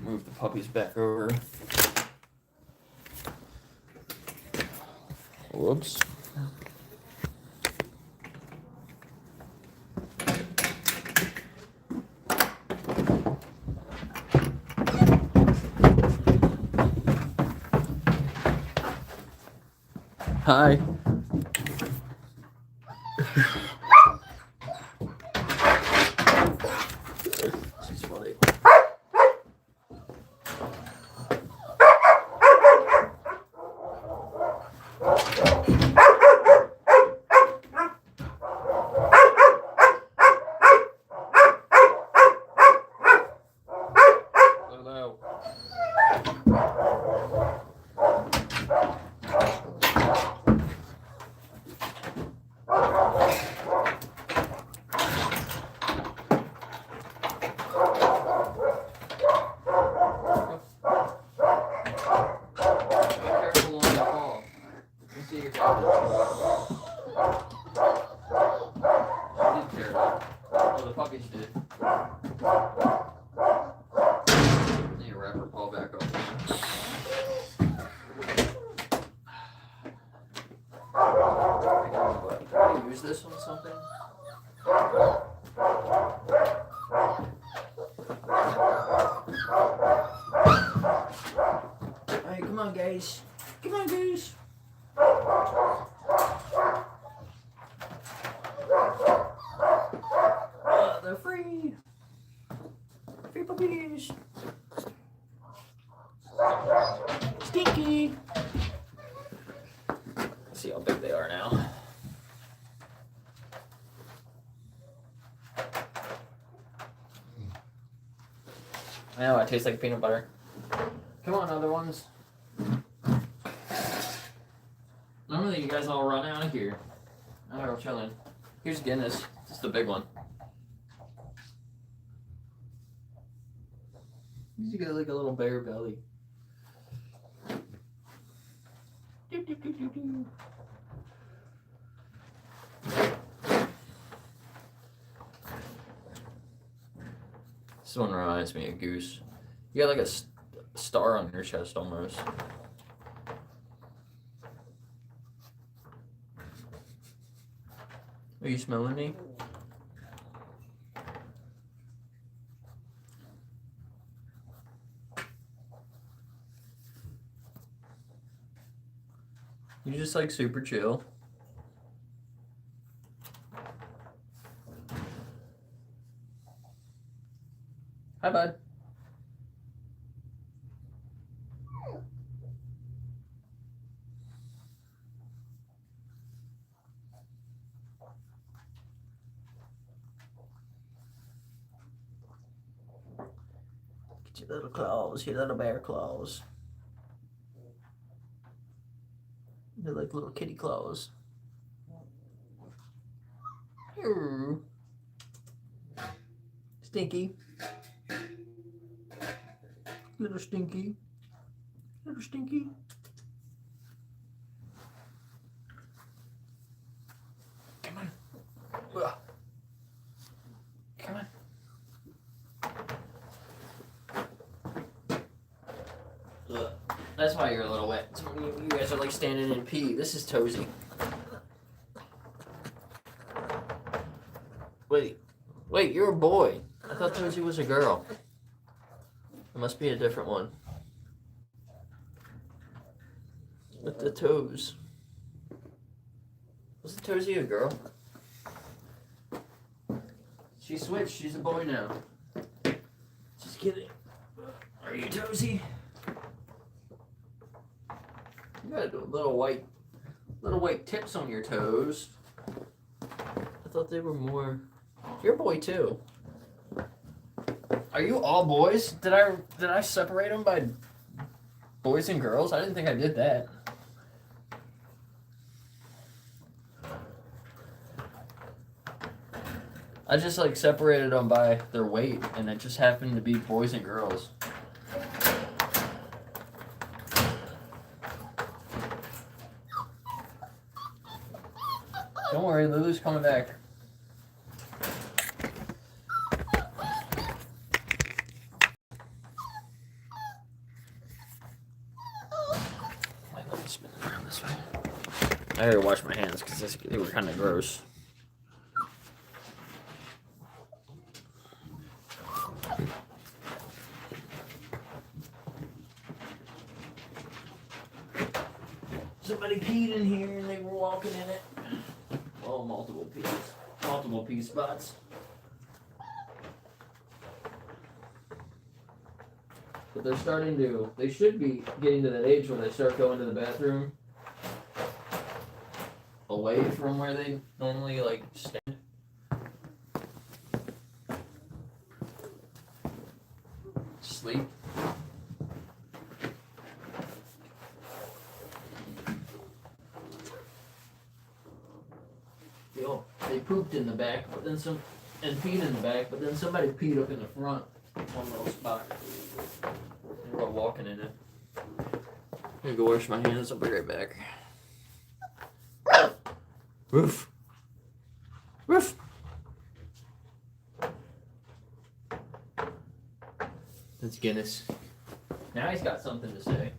Move the puppies back over. Whoops. Hi. She's funny. Oh, the puppies did. Need to wrap her paw back up. Can you use this on something? Alright, come on, guys. Come on, guys. They're free. Free puppies. Stinky. Let's see how big they are now. I know, it tastes like peanut butter. Come on, other ones. Normally you guys all run out of here. Oh, we're chilling. Here's Guinness. It's the big one. He's got like a little bear belly. Doop, doop, doop, doop, doop. This one reminds me of Goose. You got like a star on your chest almost. Are you smelling me? You just like super chill. Hi, bud. Get your little claws, your little bear claws. They're like little kitty claws. Ooh. Stinky. Little Stinky. Little Stinky. Come on. Ugh. Come on. Ugh. That's why you're a little wet. You guys are like standing in pee. This is Tozy. Wait, you're a boy. I thought Tozy was a girl. It must be a different one. With the toes. Wasn't Tozy a girl? She switched. She's a boy now. Just kidding. Are you Tozy? You got little white tips on your toes. I thought they were more. You're a boy too. Are you all boys? Did I separate them by boys and girls? I didn't think I did that. I just like separated them by their weight, and it just happened to be boys and girls. Don't worry, Lulu's coming back. I gotta wash my hands because they were kind of gross. Somebody peed in here and they were walking in it. Oh, multiple pee spots. But they should be getting to that age when they start going to the bathroom away from where they normally like stand. Sleep. They pooped in the back, but then and peed in the back, but then somebody peed up in the front, one little spot. And we're all walking in it. I'm gonna go wash my hands. I'll be right back. Roof. Roof. That's Guinness. Now he's got something to say.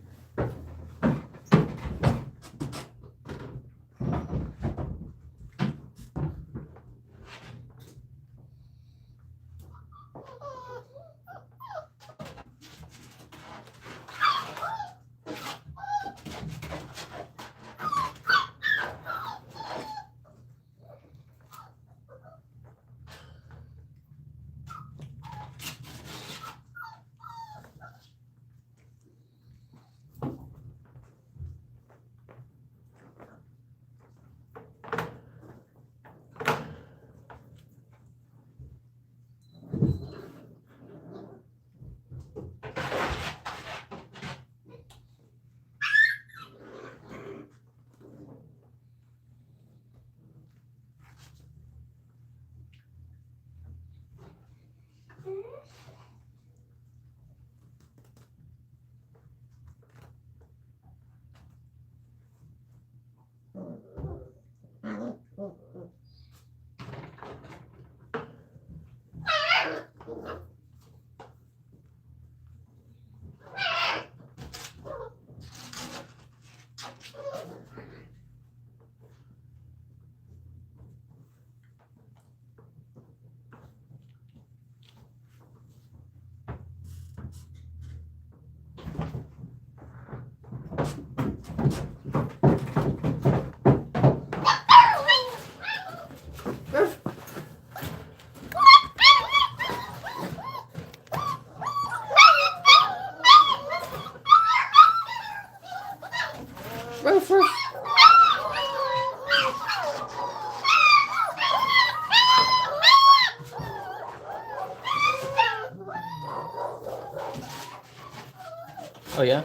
Oh yeah?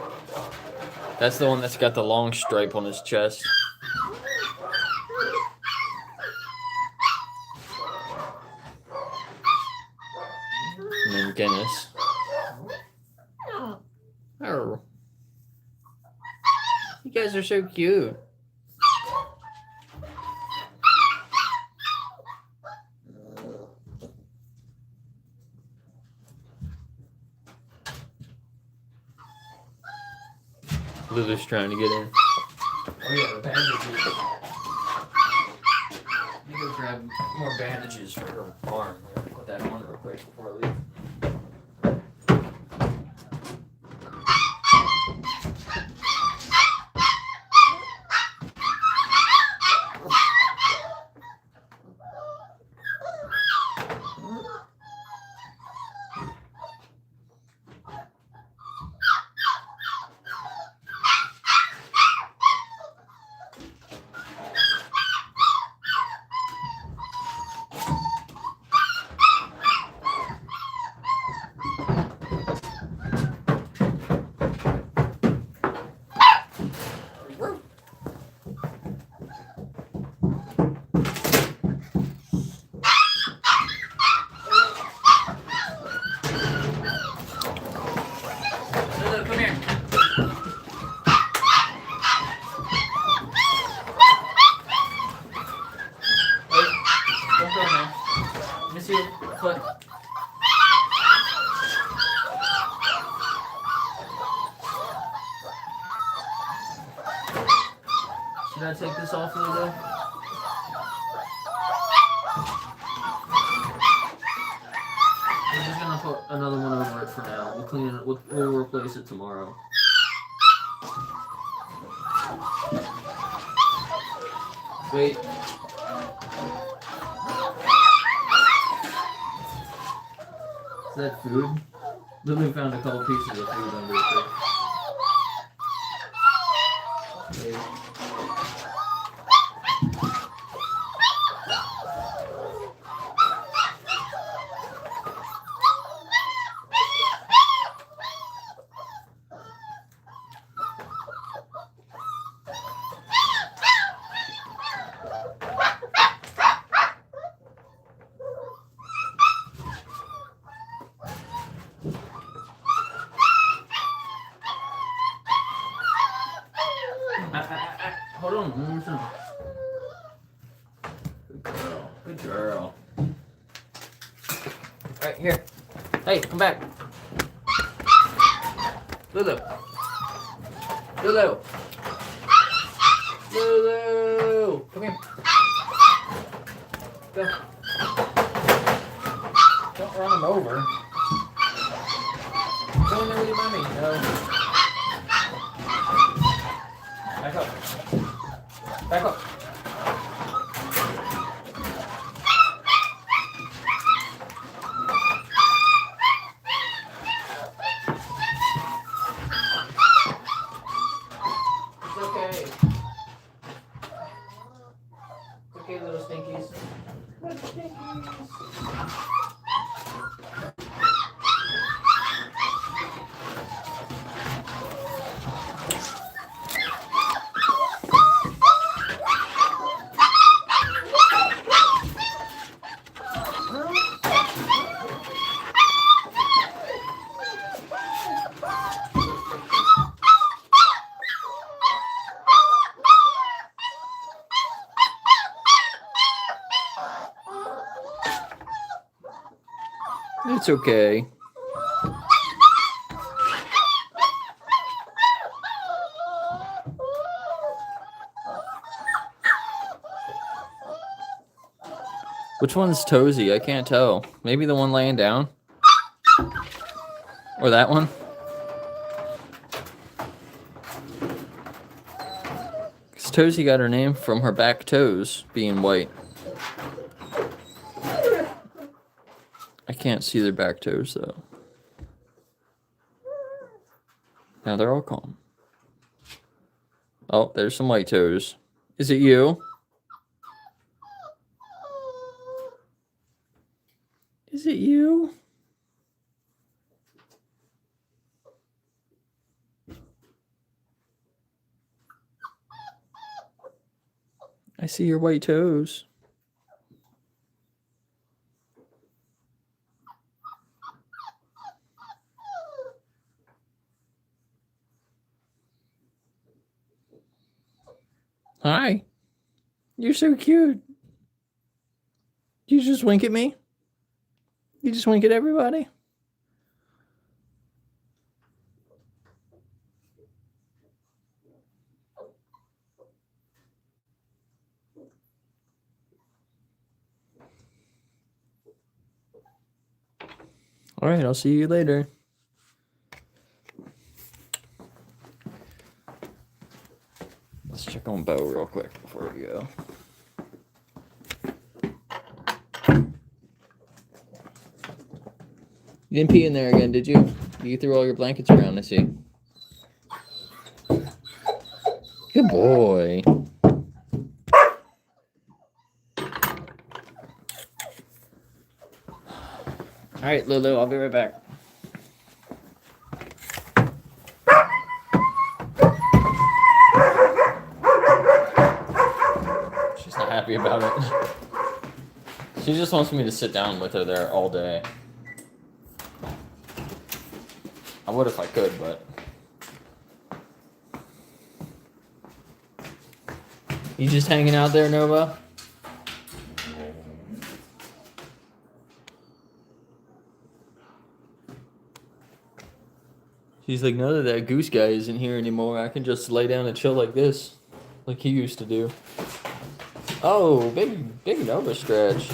That's the one that's got the long stripe on his chest. And then Guinness. Oh. You guys are so cute. Lulu's trying to get in. Oh yeah, the bandages. Let me go grab more bandages for her arm. I'm gonna put that on real quick before I leave. Should I take this off, Lulu? I'm just gonna put another one over it for now. We'll clean it. We'll replace it tomorrow. Wait. Is that food? Lulu found a couple pieces of food under the tree. Wait. Hold on, one more time. Good girl. Good girl. Right here. Hey, come back. Lulu. Lulu. Lulu. Come here. Go. Don't run him over. Go in there with your mommy. No. Back up. Back up. It's okay. It's okay, little stinkies. Little stinkies. It's okay. Which one's Tozy? I can't tell. Maybe the one laying down? Or that one? Because Tozy got her name from her back toes being white. I can't see their back toes though. Now they're all calm. Oh, there's some white toes. Is it you? Is it you? I see your white toes. Hi. You're so cute. You just wink at me? You just wink at everybody? All right, I'll see you later. Let's check on Bo real quick before we go. You didn't pee in there again, did you? You threw all your blankets around, I see. Good boy. All right, Lulu, I'll be right back. She's not happy about it. She just wants me to sit down with her there all day. I would if I could, but... You just hanging out there, Nova? She's like, no, that goose guy isn't here anymore. I can just lay down and chill like this. Like he used to do. Oh, big Nova stretch.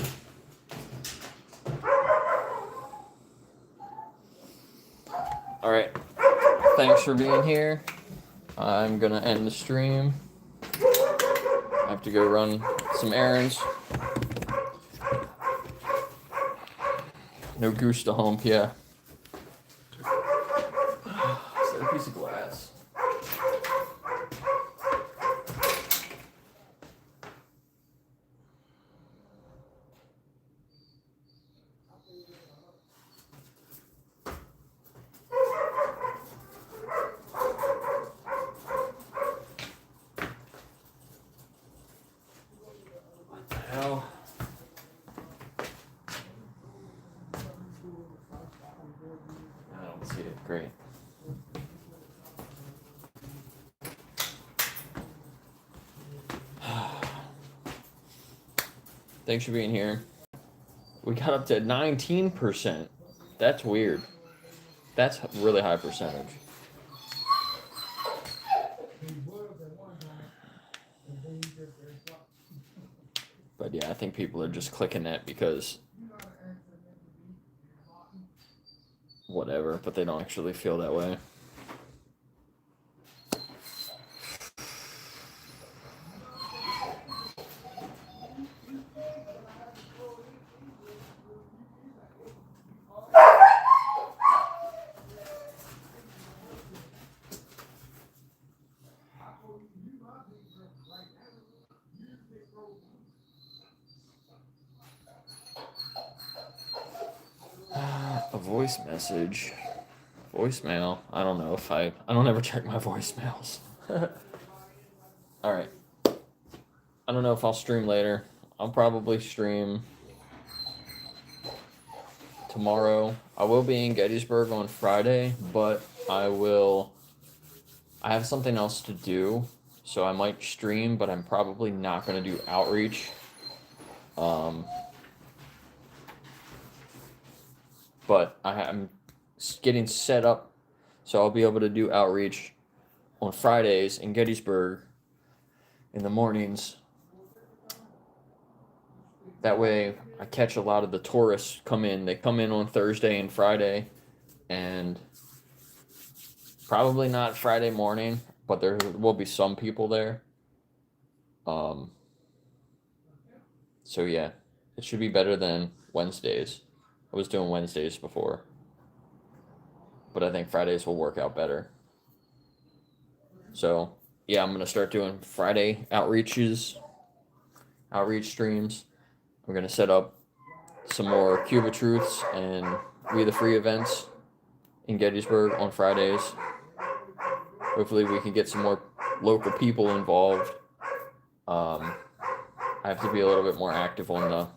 Alright. Thanks for being here. I'm gonna end the stream. I have to go run some errands. No goose to hump, yeah. Is there a piece of glass? What the hell? I don't see it. Great. Thanks for being here. We got up to 19%. That's weird. That's a really high percentage. But yeah, I think people are just clicking that because whatever, but they don't actually feel that way. A voice message. Voicemail. I don't know if I don't ever check my voicemails. Alright. I don't know if I'll stream later. I'll probably stream tomorrow. I will be in Gettysburg on Friday, but I have something else to do, so I might stream, but I'm probably not going to do outreach. But I'm getting set up, so I'll be able to do outreach on Fridays in Gettysburg in the mornings. That way I catch a lot of the tourists come in. They come in on Thursday and Friday, and probably not Friday morning, but there will be some people there. So yeah, it should be better than Wednesdays. I was doing Wednesdays before, but I think Fridays will work out better. So yeah, I'm going to start doing Friday outreach streams. I'm going to set up some more Cuba Truths and We the Free events in Gettysburg on Fridays. Hopefully we can get some more local people involved. I have to be a little bit more active on the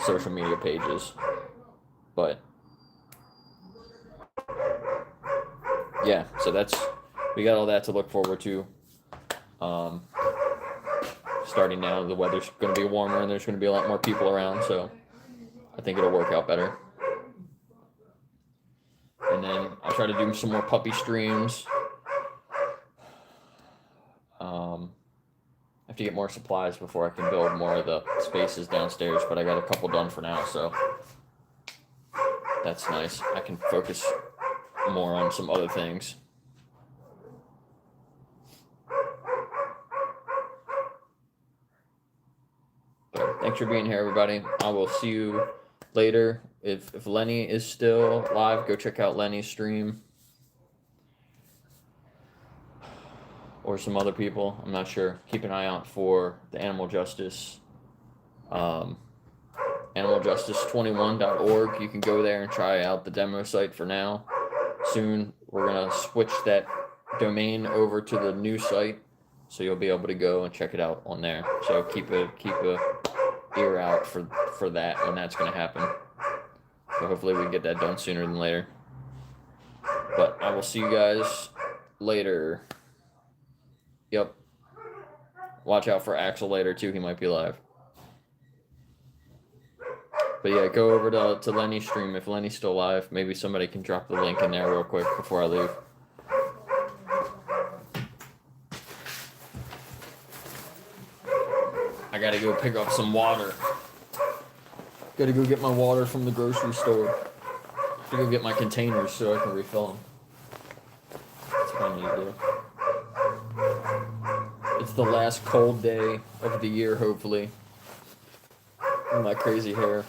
social media pages, but yeah, so we got all that to look forward to. Starting now, the weather's going to be warmer and there's going to be a lot more people around, so I think it'll work out better. And then I'll try to do some more puppy streams. I have to get more supplies before I can build more of the spaces downstairs, but I got a couple done for now, so that's nice. I can focus more on some other things. But thanks for being here, everybody. I will see you later. If Lenny is still live, go check out Lenny's stream. Or some other people, I'm not sure. Keep an eye out for the Animal Justice, animaljustice21.org. You can go there and try out the demo site for now. Soon, we're going to switch that domain over to the new site, so you'll be able to go and check it out on there. So keep a ear out for that when that's going to happen. So hopefully we can get that done sooner than later. But I will see you guys later. Yep. Watch out for Axel later too. He might be live. But yeah, go over to Lenny's stream if Lenny's still live. Maybe somebody can drop the link in there real quick before I leave. I gotta go pick up some water. Gotta go get my water from the grocery store. Gotta go get my containers so I can refill them. That's what I need to do. It's the last cold day of the year, hopefully. With my crazy hair.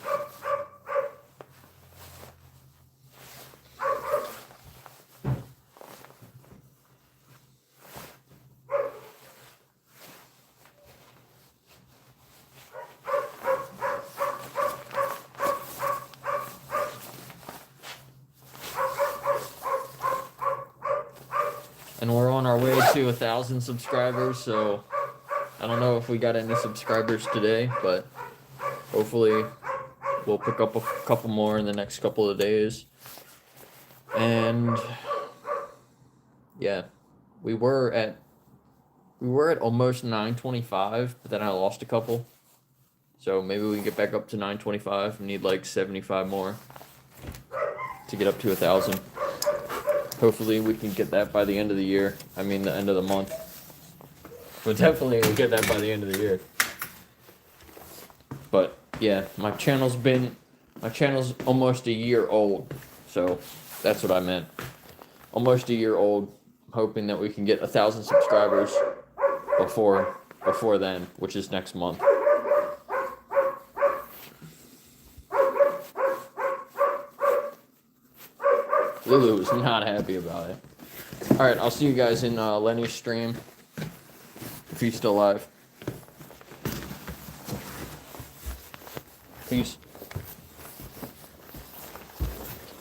And we're on our way to 1,000 subscribers, so I don't know if we got any subscribers today, but hopefully we'll pick up a couple more in the next couple of days. And yeah, we were at almost 925, but then I lost a couple. So maybe we can get back up to 925. We need like 75 more to get up to 1,000. Hopefully we can get that by the end of the year. I mean the end of the month. But definitely we'll get that by the end of the year. But yeah, my channel's almost a year old, so that's what I meant. Almost a year old. Hoping that we can get 1,000 subscribers before then, which is next month. Lulu is not happy about it. Alright, I'll see you guys in Lenny's stream. If he's still alive. Peace.